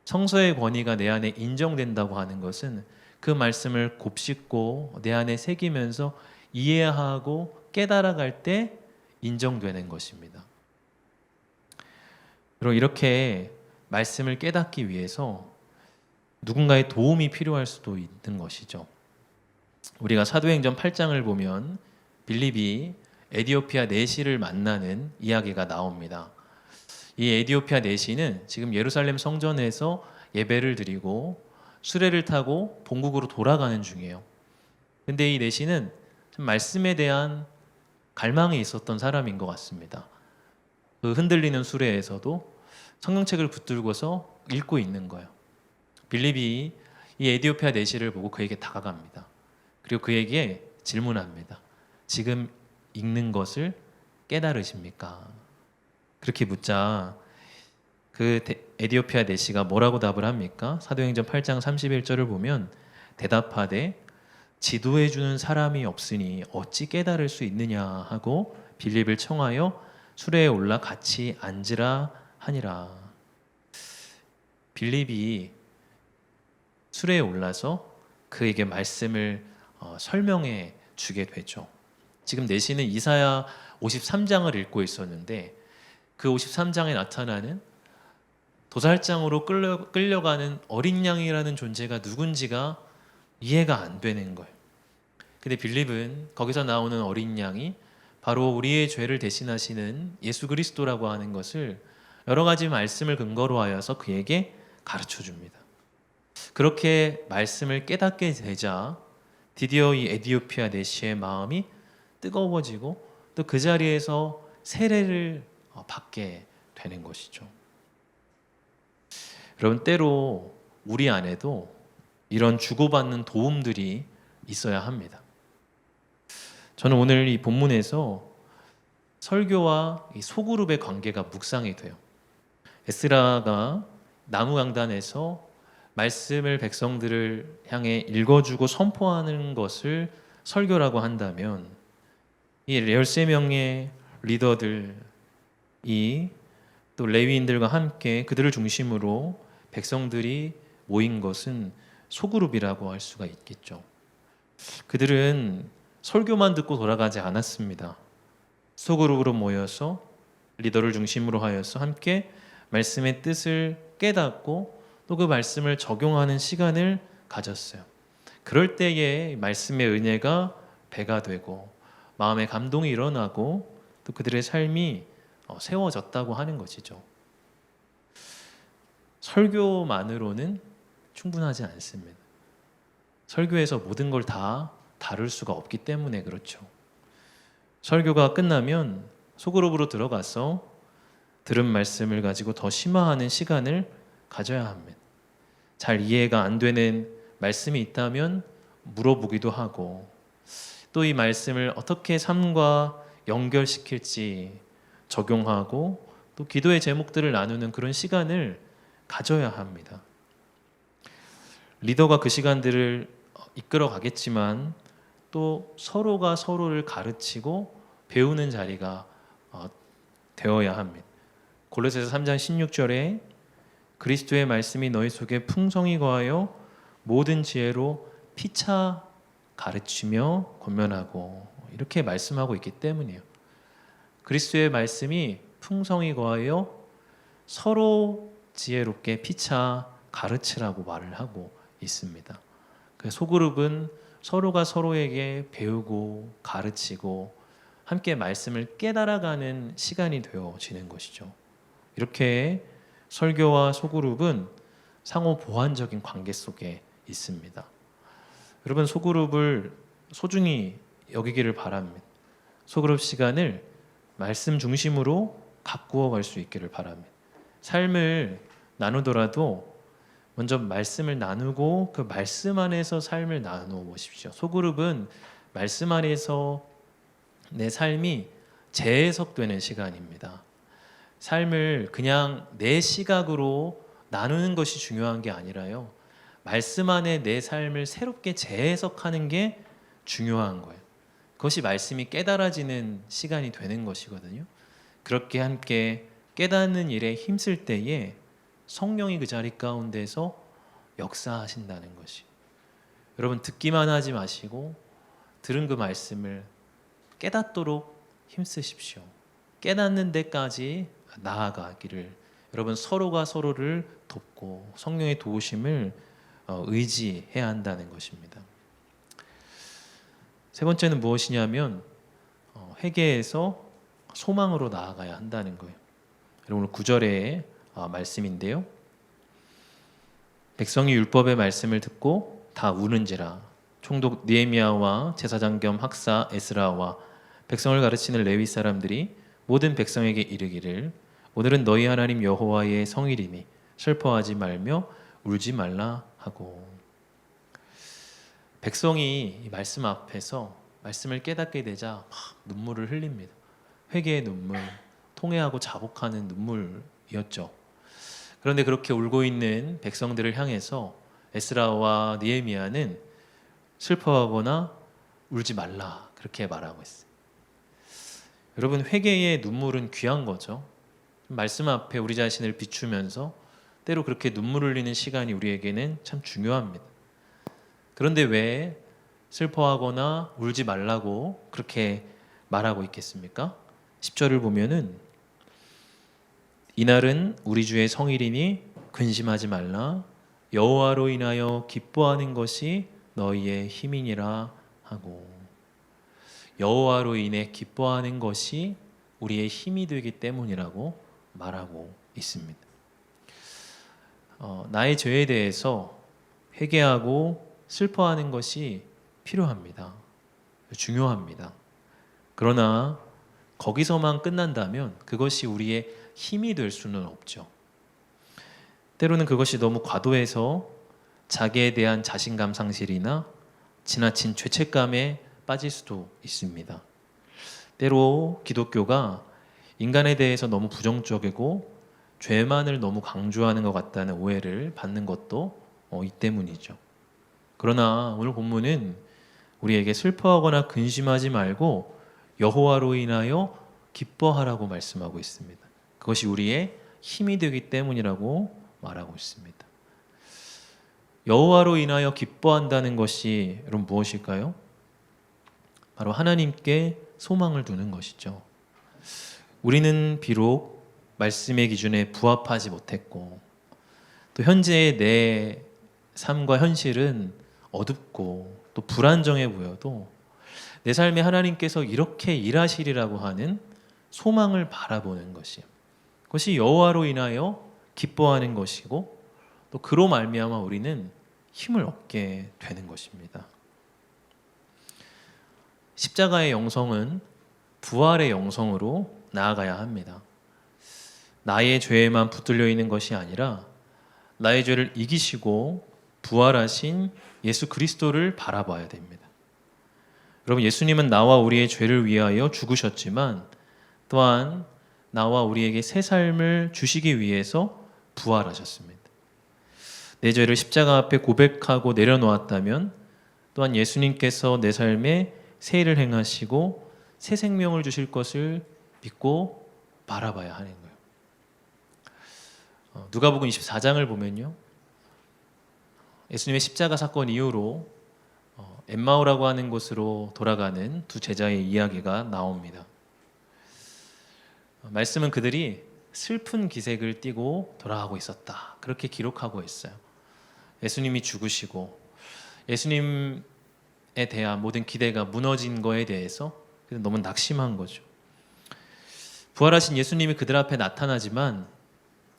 성서의 권위가 내 안에 인정된다고 하는 것은 그 말씀을 곱씹고 내 안에 새기면서 이해하고 깨달아갈 때 인정되는 것입니다. 그리고 이렇게 말씀을 깨닫기 위해서 누군가의 도움이 필요할 수도 있는 것이죠. 우리가 사도행전 8장을 보면 빌립이 에디오피아 내시를 만나는 이야기가 나옵니다. 이 에디오피아 내시는 지금 예루살렘 성전에서 예배를 드리고 수레를 타고 본국으로 돌아가는 중이에요. 근데 이 내시는 말씀에 대한 갈망이 있었던 사람인 것 같습니다. 그 흔들리는 수레에서도 성경책을 붙들고서 읽고 있는 거예요. 빌립이 이 에디오피아 내시를 보고 그에게 다가갑니다. 그리고 그에게 질문합니다. 지금 읽는 것을 깨달으십니까? 그렇게 묻자 그 에디오피아 내시가 뭐라고 답을 합니까? 사도행전 8장 31절을 보면 대답하되 지도해 주는 사람이 없으니 어찌 깨달을 수 있느냐 하고 빌립을 청하여 수레에 올라 같이 앉으라 하니라. 빌립이 수레에 올라서 그에게 말씀을 설명해 주게 되죠. 지금 내시는 이사야 53장을 읽고 있었는데 그 53장에 나타나는 도살장으로 끌려가는 어린 양이라는 존재가 누군지가 이해가 안 되는 거예요. 근데 빌립은 거기서 나오는 어린 양이 바로 우리의 죄를 대신하시는 예수 그리스도라고 하는 것을 여러 가지 말씀을 근거로 하여서 그에게 가르쳐 줍니다. 그렇게 말씀을 깨닫게 되자 드디어 이 에디오피아 내시의 마음이 뜨거워지고 또 그 자리에서 세례를 받게 되는 것이죠. 여러분, 때로 우리 안에도 이런 주고받는 도움들이 있어야 합니다. 저는 오늘 이 본문에서 설교와 이 소그룹의 관계가 묵상이 돼요. 에스라가 나무 강단에서 말씀을 백성들을 향해 읽어주고 선포하는 것을 설교라고 한다면 이 13명의 리더들이 또 레위인들과 함께 그들을 중심으로 백성들이 모인 것은 소그룹이라고 할 수가 있겠죠. 그들은 설교만 듣고 돌아가지 않았습니다. 소그룹으로 모여서 리더를 중심으로 하여서 함께 말씀의 뜻을 깨닫고 또 그 말씀을 적용하는 시간을 가졌어요. 그럴 때에 말씀의 은혜가 배가 되고 마음의 감동이 일어나고 또 그들의 삶이 세워졌다고 하는 것이죠. 설교만으로는 충분하지 않습니다. 설교에서 모든 걸 다 다룰 수가 없기 때문에 그렇죠. 설교가 끝나면 소그룹으로 들어가서 들은 말씀을 가지고 더 심화하는 시간을 가져야 합니다. 잘 이해가 안 되는 말씀이 있다면 물어보기도 하고 또 이 말씀을 어떻게 삶과 연결시킬지 적용하고 또 기도의 제목들을 나누는 그런 시간을 가져야 합니다. 리더가 그 시간들을 이끌어 가겠지만 또 서로가 서로를 가르치고 배우는 자리가 되어야 합니다. 골로새서 3장 16절에 그리스도의 말씀이 너희 속에 풍성히 거하여 모든 지혜로 피차 가르치며 권면하고 이렇게 말씀하고 있기 때문이에요. 그리스도의 말씀이 풍성히 거하여 서로 지혜롭게 피차 가르치라고 말을 하고 있습니다. 그 소그룹은 서로가 서로에게 배우고 가르치고 함께 말씀을 깨달아가는 시간이 되어지는 것이죠. 이렇게 설교와 소그룹은 상호 보완적인 관계 속에 있습니다. 여러분, 소그룹을 소중히 여기기를 바랍니다. 소그룹 시간을 말씀 중심으로 가꾸어 갈 수 있기를 바랍니다. 삶을 나누더라도 먼저 말씀을 나누고 그 말씀 안에서 삶을 나누어 보십시오. 소그룹은 말씀 안에서 내 삶이 재해석되는 시간입니다. 삶을 그냥 내 시각으로 나누는 것이 중요한 게 아니라요, 말씀 안에 내 삶을 새롭게 재해석하는 게 중요한 거예요. 그것이 말씀이 깨달아지는 시간이 되는 것이거든요. 그렇게 함께 깨닫는 일에 힘쓸 때에 성령이 그 자리 가운데서 역사하신다는 것이, 여러분 듣기만 하지 마시고 들은 그 말씀을 깨닫도록 힘쓰십시오. 깨닫는 데까지 나아가기를, 여러분 서로가 서로를 돕고 성령의 도우심을 의지해야 한다는 것입니다. 세 번째는 무엇이냐면 회개에서 소망으로 나아가야 한다는 거예요. 오늘 9절의 말씀인데요. 백성이 율법의 말씀을 듣고 다 우는지라. 총독 느헤미야와 제사장 겸 학사 에스라와 백성을 가르치는 레위 사람들이 모든 백성에게 이르기를 오늘은 너희 하나님 여호와의 성일이니 슬퍼하지 말며 울지 말라 하고. 백성이 이 말씀 앞에서 말씀을 깨닫게 되자 막 눈물을 흘립니다. 회개의 눈물, 통회하고 자복하는 눈물이었죠. 그런데 그렇게 울고 있는 백성들을 향해서 에스라와 느헤미야는 슬퍼하거나 울지 말라 그렇게 말하고 있어요. 여러분, 회개의 눈물은 귀한 거죠. 말씀 앞에 우리 자신을 비추면서 때로 그렇게 눈물 흘리는 시간이 우리에게는 참 중요합니다. 그런데 왜 슬퍼하거나 울지 말라고 그렇게 말하고 있겠습니까? 10절을 보면은 이날은 우리 주의 성일이니 근심하지 말라. 여호와로 인하여 기뻐하는 것이 너희의 힘이니라 하고. 여호와로 인해 기뻐하는 것이 우리의 힘이 되기 때문이라고 말하고 있습니다. 나의 죄에 대해서 회개하고 슬퍼하는 것이 필요합니다. 중요합니다. 그러나 거기서만 끝난다면 그것이 우리의 힘이 될 수는 없죠. 때로는 그것이 너무 과도해서 자기에 대한 자신감 상실이나 지나친 죄책감에 빠질 수도 있습니다. 때로 기독교가 인간에 대해서 너무 부정적이고 죄만을 너무 강조하는 것 같다는 오해를 받는 것도 이 때문이죠. 그러나 오늘 본문은 우리에게 슬퍼하거나 근심하지 말고 여호와로 인하여 기뻐하라고 말씀하고 있습니다. 그것이 우리의 힘이 되기 때문이라고 말하고 있습니다. 여호와로 인하여 기뻐한다는 것이 여러분 무엇일까요? 바로 하나님께 소망을 두는 것이죠. 우리는 비록 말씀의 기준에 부합하지 못했고 또 현재의 내 삶과 현실은 어둡고 또 불안정해 보여도 내 삶에 하나님께서 이렇게 일하시리라고 하는 소망을 바라보는 것이에요. 그것이 여호와로 인하여 기뻐하는 것이고 또 그로 말미암아 우리는 힘을 얻게 되는 것입니다. 십자가의 영성은 부활의 영성으로 나아가야 합니다. 나의 죄에만 붙들려 있는 것이 아니라 나의 죄를 이기시고 부활하신 예수 그리스도를 바라봐야 됩니다. 여러분, 예수님은 나와 우리의 죄를 위하여 죽으셨지만 또한 나와 우리에게 새 삶을 주시기 위해서 부활하셨습니다. 내 죄를 십자가 앞에 고백하고 내려놓았다면 또한 예수님께서 내 삶에 새 일을 행하시고 새 생명을 주실 것을 믿고 바라봐야 하는 거예요. 누가복음 24장을 보면요, 예수님의 십자가 사건 이후로 엠마오라고 하는 곳으로 돌아가는 두 제자의 이야기가 나옵니다. 말씀은 그들이 슬픈 기색을 띠고 돌아가고 있었다, 그렇게 기록하고 있어요. 예수님이 죽으시고 예수님에 대한 모든 기대가 무너진 거에 대해서 너무 낙심한 거죠. 부활하신 예수님이 그들 앞에 나타나지만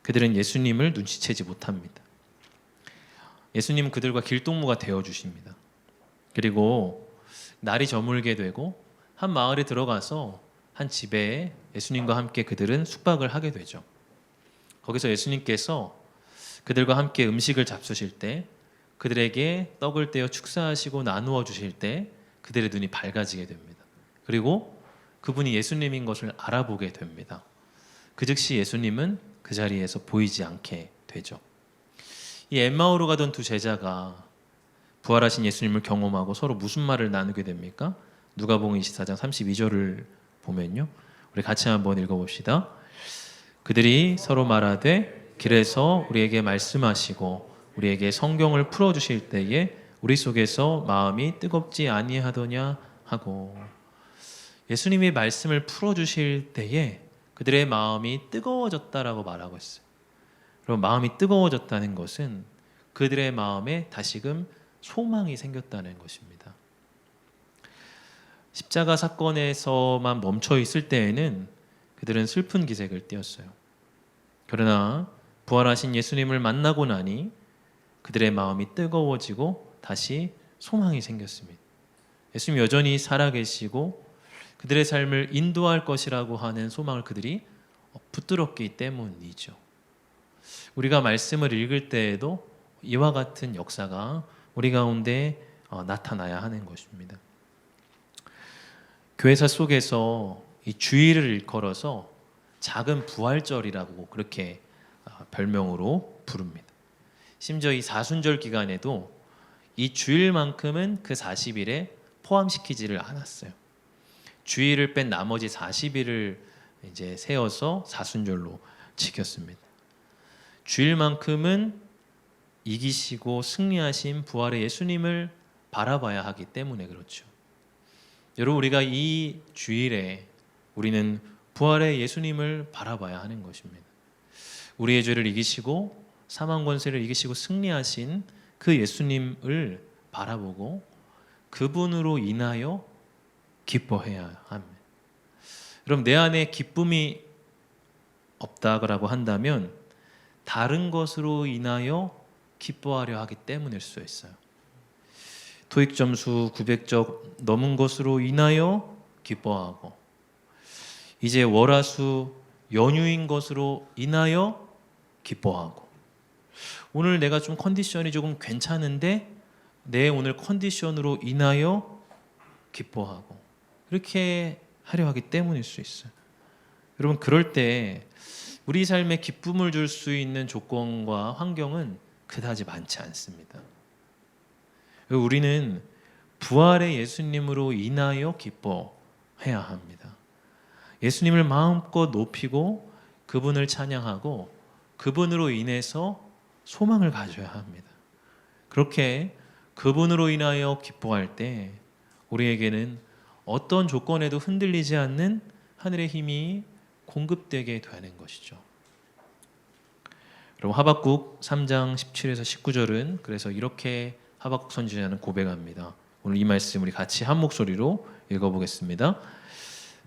그들은 예수님을 눈치채지 못합니다. 예수님은 그들과 길동무가 되어주십니다. 그리고 날이 저물게 되고 한 마을에 들어가서 한 집에 예수님과 함께 그들은 숙박을 하게 되죠. 거기서 예수님께서 그들과 함께 음식을 잡수실 때, 그들에게 떡을 떼어 축사하시고 나누어 주실 때 그들의 눈이 밝아지게 됩니다. 그리고 그분이 예수님인 것을 알아보게 됩니다. 그 즉시 예수님은 그 자리에서 보이지 않게 되죠. 이 엠마오로 가던 두 제자가 부활하신 예수님을 경험하고 서로 무슨 말을 나누게 됩니까? 누가복음 24장 32절을 보면요, 우리 같이 한번 읽어봅시다. 그들이 서로 말하되 길에서 우리에게 말씀하시고 우리에게 성경을 풀어주실 때에 우리 속에서 마음이 뜨겁지 아니하더냐 하고, 예수님이 말씀을 풀어주실 때에 그들의 마음이 뜨거워졌다라고 말하고 있어요. 그럼 마음이 뜨거워졌다는 것은 그들의 마음에 다시금 소망이 생겼다는 것입니다. 십자가 사건에서만 멈춰 있을 때에는 그들은 슬픈 기색을 띠었어요. 그러나 부활하신 예수님을 만나고 나니 그들의 마음이 뜨거워지고 다시 소망이 생겼습니다. 예수님 여전히 살아계시고 그들의 삶을 인도할 것이라고 하는 소망을 그들이 붙들었기 때문이죠. 우리가 말씀을 읽을 때에도 이와 같은 역사가 우리 가운데 나타나야 하는 것입니다. 교회사 속에서 이 주일을 일컬어서 작은 부활절이라고 그렇게 별명으로 부릅니다. 심지어 이 사순절 기간에도 이 주일만큼은 그 40일에 포함시키지를 않았어요. 주일을 뺀 나머지 40일을 이제 세어서 사순절로 지켰습니다. 주일만큼은 이기시고 승리하신 부활의 예수님을 바라봐야 하기 때문에 그렇죠. 여러분, 우리가 이 주일에 우리는 부활의 예수님을 바라봐야 하는 것입니다. 우리의 죄를 이기시고 사망 권세를 이기시고 승리하신 그 예수님을 바라보고 그분으로 인하여 기뻐해야 합니다. 여러분, 내 안에 기쁨이 없다고 한다면 다른 것으로 인하여 기뻐하려 하기 때문일 수 있어요. 토익 점수 900점 넘은 것으로 인하여 기뻐하고, 이제 월화수 연휴인 것으로 인하여 기뻐하고, 오늘 내가 좀 컨디션이 조금 괜찮은데 내 오늘 컨디션으로 인하여 기뻐하고, 그렇게 하려 하기 때문일 수 있어요. 여러분, 그럴 때 우리 삶에 기쁨을 줄 수 있는 조건과 환경은 그다지 많지 않습니다. 우리는 부활의 예수님으로 인하여 기뻐해야 합니다. 예수님을 마음껏 높이고 그분을 찬양하고 그분으로 인해서 소망을 가져야 합니다. 그렇게 그분으로 인하여 기뻐할 때 우리에게는 어떤 조건에도 흔들리지 않는 하늘의 힘이 공급되게 되는 것이죠. 여러분, 하박국 3장 17에서 19절은 그래서 이렇게 하박국 선지자는 고백합니다. 오늘 이 말씀 우리 같이 한 목소리로 읽어보겠습니다.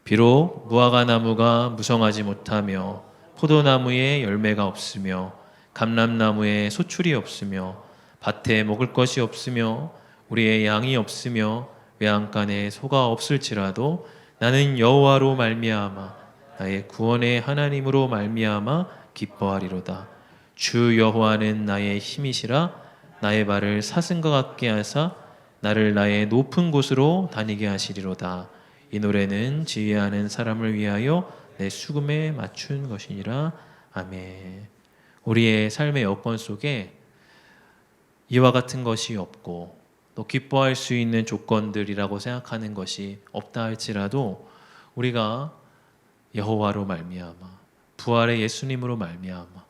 비록 무화과 나무가 무성하지 못하며 포도나무에 열매가 없으며 감람나무에 소출이 없으며 밭에 먹을 것이 없으며 우리의 양이 없으며 외양간에 소가 없을지라도 나는 여호와로 말미암아 나의 구원의 하나님으로 말미암아 기뻐하리로다. 주 여호와는 나의 힘이시라. 나의 발을 사슴과 같게 하사 나를 나의 높은 곳으로 다니게 하시리로다. 이 노래는 지혜하는 사람을 위하여 내 수금에 맞춘 것이니라. 아멘. 우리의 삶의 여건 속에 이와 같은 것이 없고 또 기뻐할 수 있는 조건들이라고 생각하는 것이 없다 할지라도 우리가 여호와로 말미암아 부활의 예수님으로 말미암아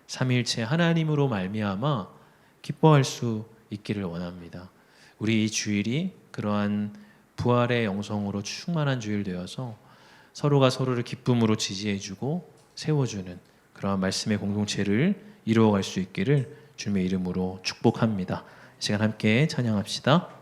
삼위일체 하나님으로 말미암아 기뻐할 수 있기를 원합니다. 우리 이 주일이 그러한 부활의 영성으로 충만한 주일 되어서 서로가 서로를 기쁨으로 지지해주고 세워주는 그러한 말씀의 공동체를 이루어갈 수 있기를 주님의 이름으로 축복합니다. 이 시간 함께 찬양합시다.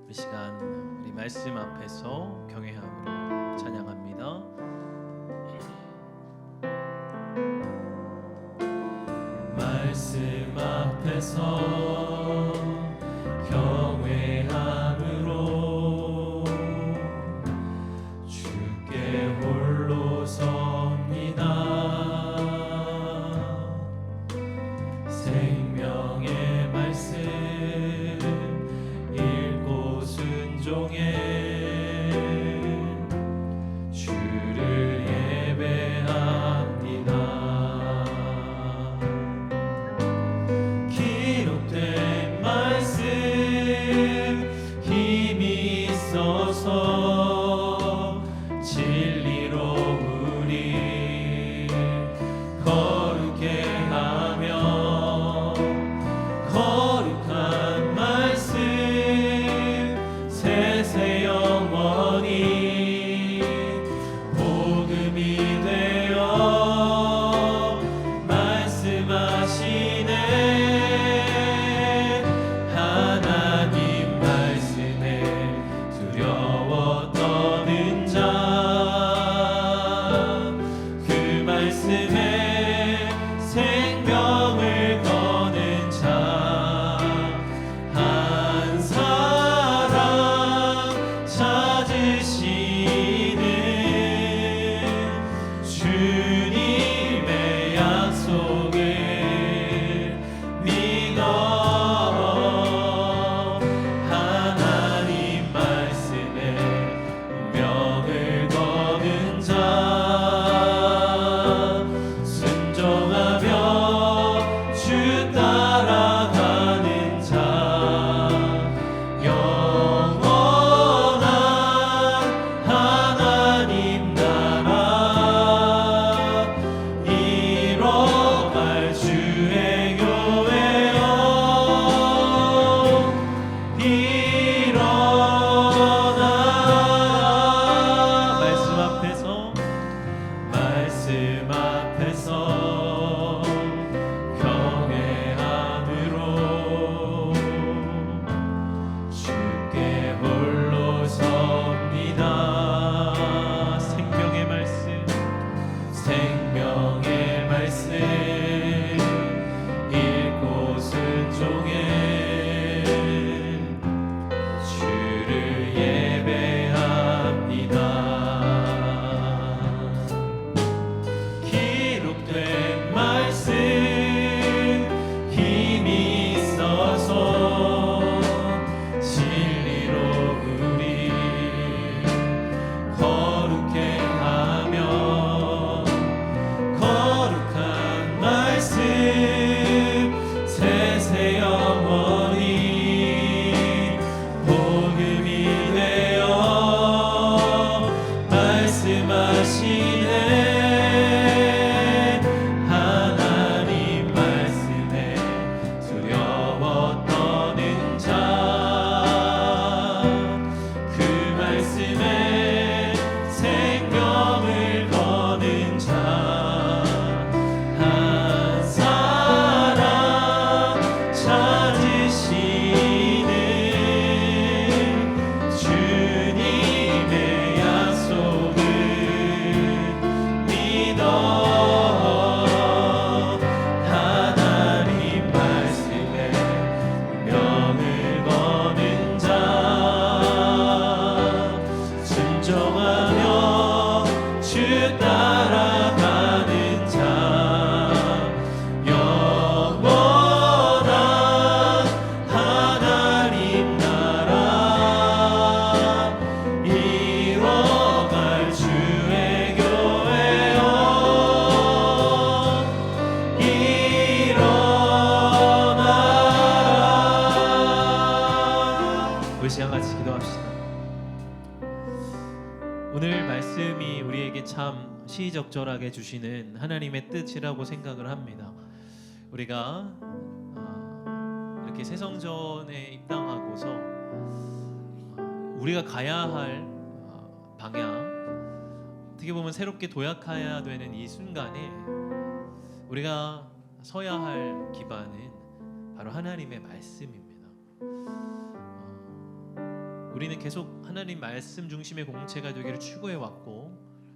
이 시간 우리 말씀 앞에서 경외함으로 찬양합니다. 말씀 앞에서 경외함으로 주께 홀로 섭니다. 생명의 말씀 읽고 순종해 주를 예배합니다. 기록된 말씀 힘이 있어서 진리로 우리 거룩게 하며 거룩한 말씀 세세 영원히 복음이 되어 말씀하시네. 하나님 말씀에 우리 시간 같이 기도합시다. 오늘 말씀이 우리에게 참 시의적절하게 주시는 하나님의 뜻이라고 생각을 합니다. 우리가 이렇게 새성전에 입당하고서 우리가 가야 할 방향, 어떻게 보면 새롭게 도약해야 되는 이 순간에 우리가 서야 할 기반은 바로 하나님의 말씀입니다. 우리는 계속 하나님 말씀 중심의 공동체가 되기를 추구해 왔고,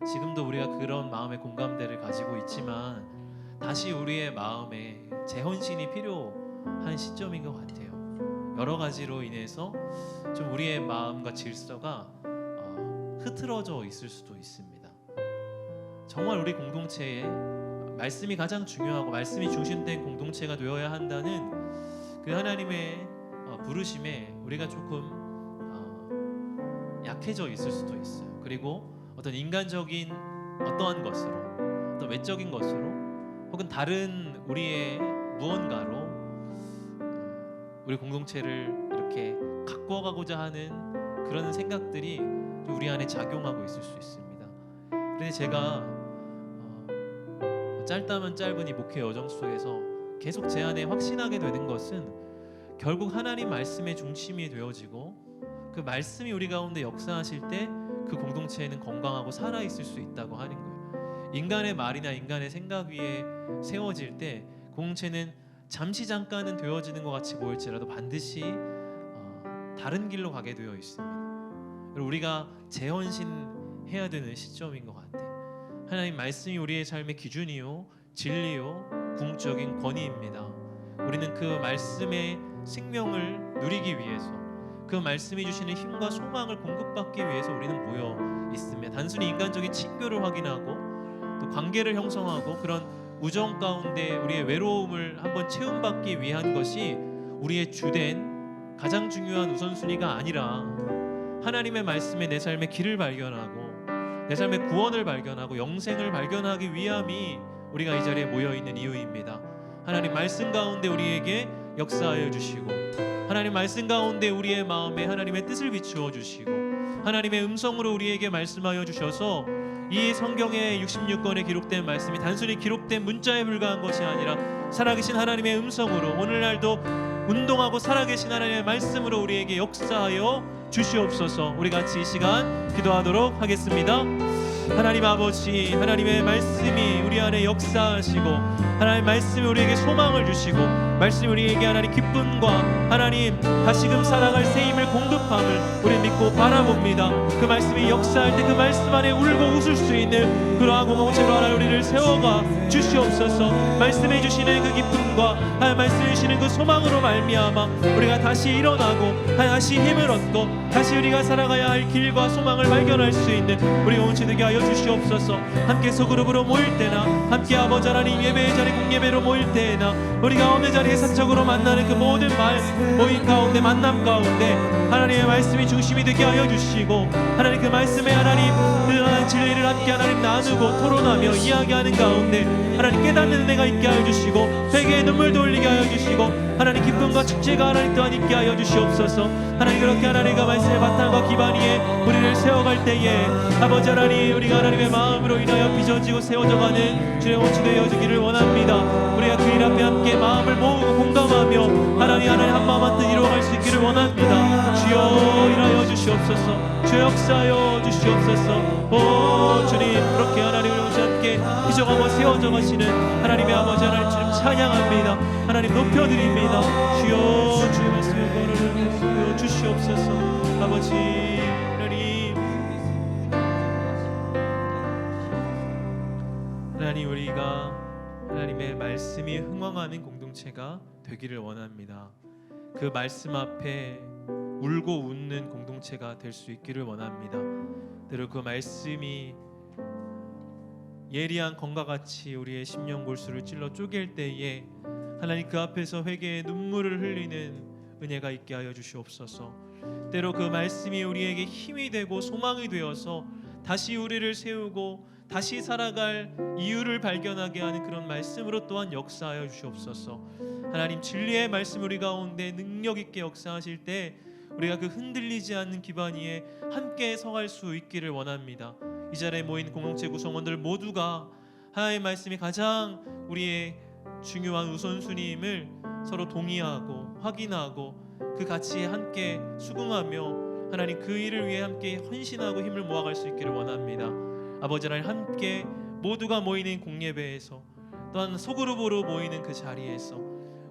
지금도 우리가 그런 마음의 공감대를 가지고 있지만 다시 우리의 마음에 재헌신이 필요한 시점인 것 같아요. 여러 가지로 인해서 좀 우리의 마음과 질서가 흐트러져 있을 수도 있습니다. 정말 우리 공동체에 말씀이 가장 중요하고 말씀이 중심된 공동체가 되어야 한다는 그 하나님의 부르심에 우리가 조금 약해져 있을 수도 있어요. 그리고 어떤 인간적인 어떠한 것으로, 어떤 외적인 것으로, 혹은 다른 우리의 무언가로 우리 공동체를 이렇게 가꿔가고자 하는 그런 생각들이 우리 안에 작용하고 있을 수 있습니다. 그런데 제가 짧다면 짧은 이 목회 여정 속에서 계속 제 안에 확신하게 되는 것은 결국 하나님 말씀의 중심이 되어지고 그 말씀이 우리 가운데 역사하실 때 그 공동체에는 건강하고 살아있을 수 있다고 하는 거예요. 인간의 말이나 인간의 생각 위에 세워질 때 공동체는 잠시 잠깐은 되어지는 것 같이 보일지라도 반드시 다른 길로 가게 되어 있습니다. 그리고 우리가 재헌신해야 되는 시점인 것 같아요. 하나님 말씀이 우리의 삶의 기준이요, 진리요, 궁극적인 권위입니다. 우리는 그 말씀의 생명을 누리기 위해서, 그 말씀이 주시는 힘과 소망을 공급받기 위해서 우리는 모여 있으며, 단순히 인간적인 친교를 확인하고 또 관계를 형성하고 그런 우정 가운데 우리의 외로움을 한번 채움받기 위한 것이 우리의 주된 가장 중요한 우선순위가 아니라 하나님의 말씀에 내 삶의 길을 발견하고 내 삶의 구원을 발견하고 영생을 발견하기 위함이 우리가 이 자리에 모여 있는 이유입니다. 하나님 말씀 가운데 우리에게 역사하여 주시고, 하나님 말씀 가운데 우리의 마음에 하나님의 뜻을 비추어 주시고, 하나님의 음성으로 우리에게 말씀하여 주셔서 이 성경의 66권에 기록된 말씀이 단순히 기록된 문자에 불과한 것이 아니라 살아계신 하나님의 음성으로 오늘날도 운동하고 살아계신 하나님의 말씀으로 우리에게 역사하여 주시옵소서. 우리 같이 이 시간 기도하도록 하겠습니다. 하나님 아버지, 하나님의 말씀이 우리 안에 역사하시고 하나님 말씀이 우리에게 소망을 주시고 말씀이 우리에게 하나님 기쁨과 하나님 다시금 살아갈 새 힘을 공급함을 우리 믿고 바라봅니다. 그 말씀이 역사할 때 그 말씀 안에 울고 웃을 수 있는 그러한 공동체로 하나님 우리를 세워가 주시옵소서. 말씀해 주시는 그 기쁨과 하나님 말씀해 주시는 그 소망으로 말미암아 우리가 다시 일어나고 다시 힘을 얻고 다시 우리가 살아가야 할 길과 소망을 발견할 수 있는 우리 공동체 되게 하여 주시옵소서. 함께 소그룹으로 모일 때나 함께 아버지 하나님 예배의 자리 공예배로 모일 때나 우리가 어느 자리에 사적으로 만나는 그 모든 모임 가운데 만남 가운데 하나님의 말씀이 중심이 되게 하여 주시고 하나님 그 말씀에 하나님 그 진리를 함께 하나님 나누고 토론하며 이야기하는 가운데 하나님 깨닫는 은혜가 있게 하여 주시고 회개의 눈물도 흘리게 하여 주시고 하나님 기쁨과 축제가 하나님 또한 있게 하여 주시옵소서. 하나님 그렇게 하나님과 말씀의 바탕과 기반 위에 우리를 세워갈 때에 아버지 하나님 우리가 하나님의 마음으로 인하여 빚어지고 세워져가는 주의 온치 되어지기를 원합니다. 우리가 그 일 앞에 함께 마음을 모으고 공감하며 하나님 한 마음 한 뜻 이루어갈 수 있기를 원합니다. 주여 일하여 주시옵소서. 주여 역사하여 주시옵소서. 오 주님 그렇게 하나님을 오시 함께 빚어가고 세워져 가시는 하나님의 아버지 하나님 주님 찬양합니다. 하나님 높여드립니다. 주여 주의 말씀을 걸어주여 주시옵소서. 아버지 하나님 우리가 하나님의 말씀이 흥왕하는 공동체가 되기를 원합니다. 그 말씀 앞에 울고 웃는 공동체가 될 수 있기를 원합니다. 때로 그 말씀이 예리한 검과 같이 우리의 심령 골수를 찔러 쪼갤 때에 하나님 그 앞에서 회개의 눈물을 흘리는 은혜가 있게 하여 주시옵소서. 때로 그 말씀이 우리에게 힘이 되고 소망이 되어서 다시 우리를 세우고 다시 살아갈 이유를 발견하게 하는 그런 말씀으로 또한 역사하여 주시옵소서. 하나님 진리의 말씀 우리 가운데 능력 있게 역사하실 때 우리가 그 흔들리지 않는 기반 위에 함께 서갈 수 있기를 원합니다. 이 자리에 모인 공동체 구성원들 모두가 하나님의 말씀이 가장 우리의 중요한 우선순위임을 서로 동의하고 확인하고 그 가치에 함께 수긍하며 하나님 그 일을 위해 함께 헌신하고 힘을 모아갈 수 있기를 원합니다. 아버지 하나님, 함께 모두가 모이는 공예배에서 또한 소그룹으로 모이는 그 자리에서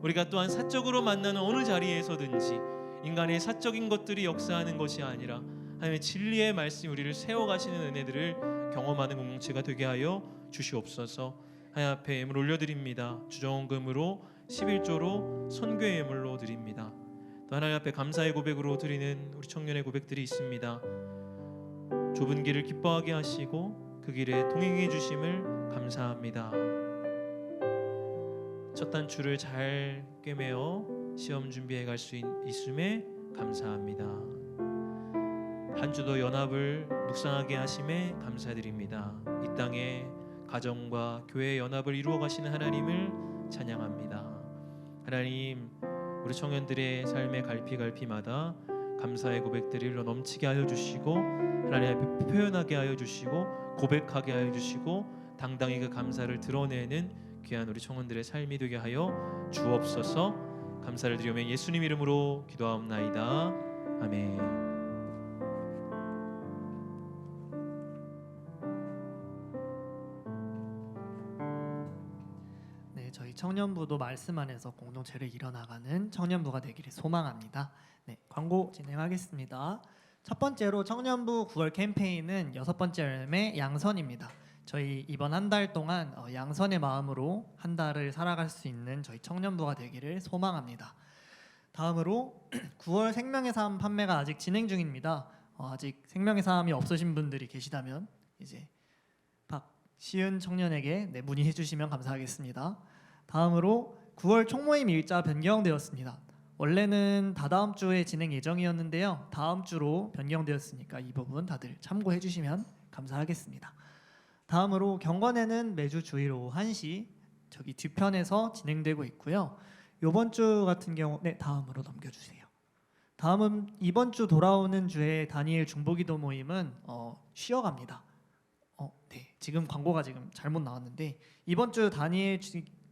우리가 또한 사적으로 만나는 어느 자리에서든지 인간의 사적인 것들이 역사하는 것이 아니라 하나님의 진리의 말씀이 우리를 세워가시는 은혜들을 경험하는 공동체가 되게 하여 주시옵소서. 하나님 앞에 예물 올려드립니다. 주정금으로 11조로 선교의 예물로 드립니다. 또 하나님 앞에 감사의 고백으로 드리는 우리 청년의 고백들이 있습니다. 좁은 길을 기뻐하게 하시고 그 길에 동행해 주심을 감사합니다. 첫 단추를 잘 꿰매어 시험 준비해 갈 수 있음에 감사합니다. 한 주도 연합을 묵상하게 하심에 감사드립니다. 이 땅에 가정과 교회의 연합을 이루어 가시는 하나님을 찬양합니다. 하나님, 우리 청년들의 삶의 갈피갈피마다 감사의 고백들이 흘러 넘치게 하여 주시고 하나님 앞에 표현하게 하여 주시고 고백하게 하여 주시고 당당히 그 감사를 드러내는 귀한 우리 청년들의 삶이 되게 하여 주옵소서. 감사를 드리며 예수님 이름으로 기도하옵나이다. 아멘. 네, 저희 청년부도 말씀 안에서 공동체를 이뤄나가는 청년부가 되기를 소망합니다. 네, 광고 진행하겠습니다. 첫 번째로 청년부 9월 캠페인은 6번째 열매 양선입니다. 저희 이번 한 달 동안 양선의 마음으로 한 달을 살아갈 수 있는 저희 청년부가 되기를 소망합니다. 다음으로 9월 생명의 삶 판매가 아직 진행 중입니다. 아직 생명의 삶이 없으신 분들이 계시다면 이제 박시은 청년에게 문의해 주시면 감사하겠습니다. 다음으로 9월 총모임 일자 변경되었습니다. 원래는 다다음 주에 진행 예정이었는데요. 다음 주로 변경되었으니까 이 부분 다들 참고해 주시면 감사하겠습니다. 다음으로 경건회는 매주 주일 오후 1시 저기 뒤편에서 진행되고 있고요. 이번 주 같은 경우 다음으로 넘겨주세요. 다음은 이번 주 돌아오는 주에 다니엘 중보기도 모임은 쉬어갑니다. 네, 지금 광고가 지금 잘못 나왔는데 이번 주 다니엘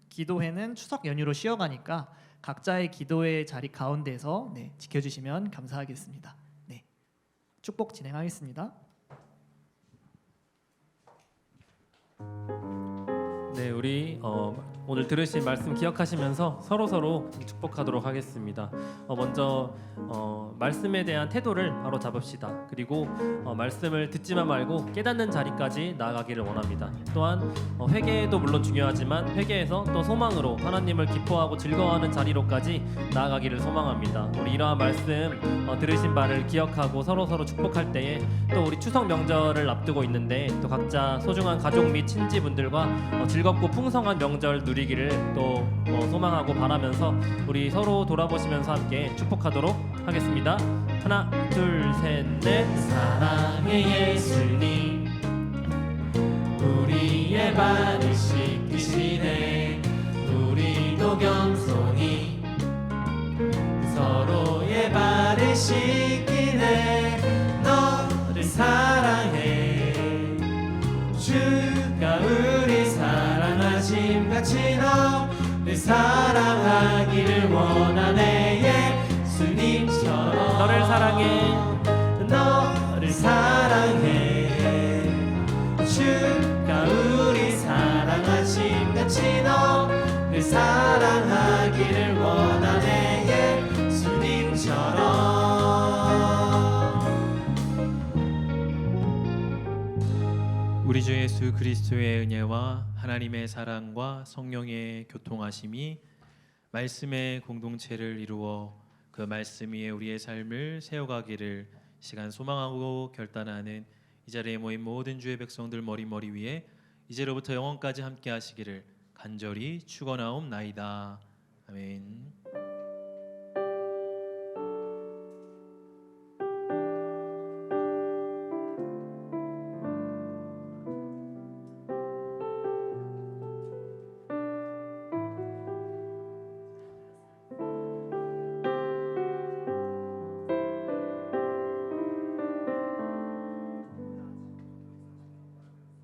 기도회는 추석 연휴로 쉬어가니까 각자의 기도회 자리 가운데서 지켜주시면 감사하겠습니다. 네, 축복 진행하겠습니다. 네, 우리 오늘 들으신 말씀 기억하시면서 서로 축복하도록 하겠습니다. 먼저 말씀에 대한 태도를 바로 잡읍시다. 그리고 말씀을 듣지만 말고 깨닫는 자리까지 나아가기를 원합니다. 또한 회개도 물론 중요하지만 회개에서 또 소망으로 하나님을 기뻐하고 즐거워하는 자리로까지 나아가기를 소망합니다. 우리 이러한 말씀 들으신 바를 기억하고 서로 축복할 때에 또 우리 추석 명절을 앞두고 있는데 또 각자 소중한 가족 및 친지분들과 즐겁고 풍성한 명절 누리기를 또 소망하고 바라면서 우리 서로 돌아보시면서 함께 축복하도록 하겠습니다. 하나, 둘, 셋, 넷. 사랑의 예수님, 우리의 발을 씻기시네. 우리도 겸손히 서로의 발을 씻기네. 너를 사랑해, 주가 우리 사랑하심같이 너를 사랑하기를 원하네. 예수님처럼 너를 사랑해, 너를 사랑해. 주가 우리 사랑하심같이 너를 사랑하기를 원하네. 예수님처럼. 우리 주 예수 그리스도의 은혜와 하나님의 사랑과 성령의 교통하심이 말씀의 공동체를 이루어 그 말씀 위에 우리의 삶을 세워가기를 시간 소망하고 결단하는 이 자리에 모인 모든 주의 백성들 머리 위에 이제로부터 영원까지 함께 하시기를 간절히 축원하옵나이다. 아멘.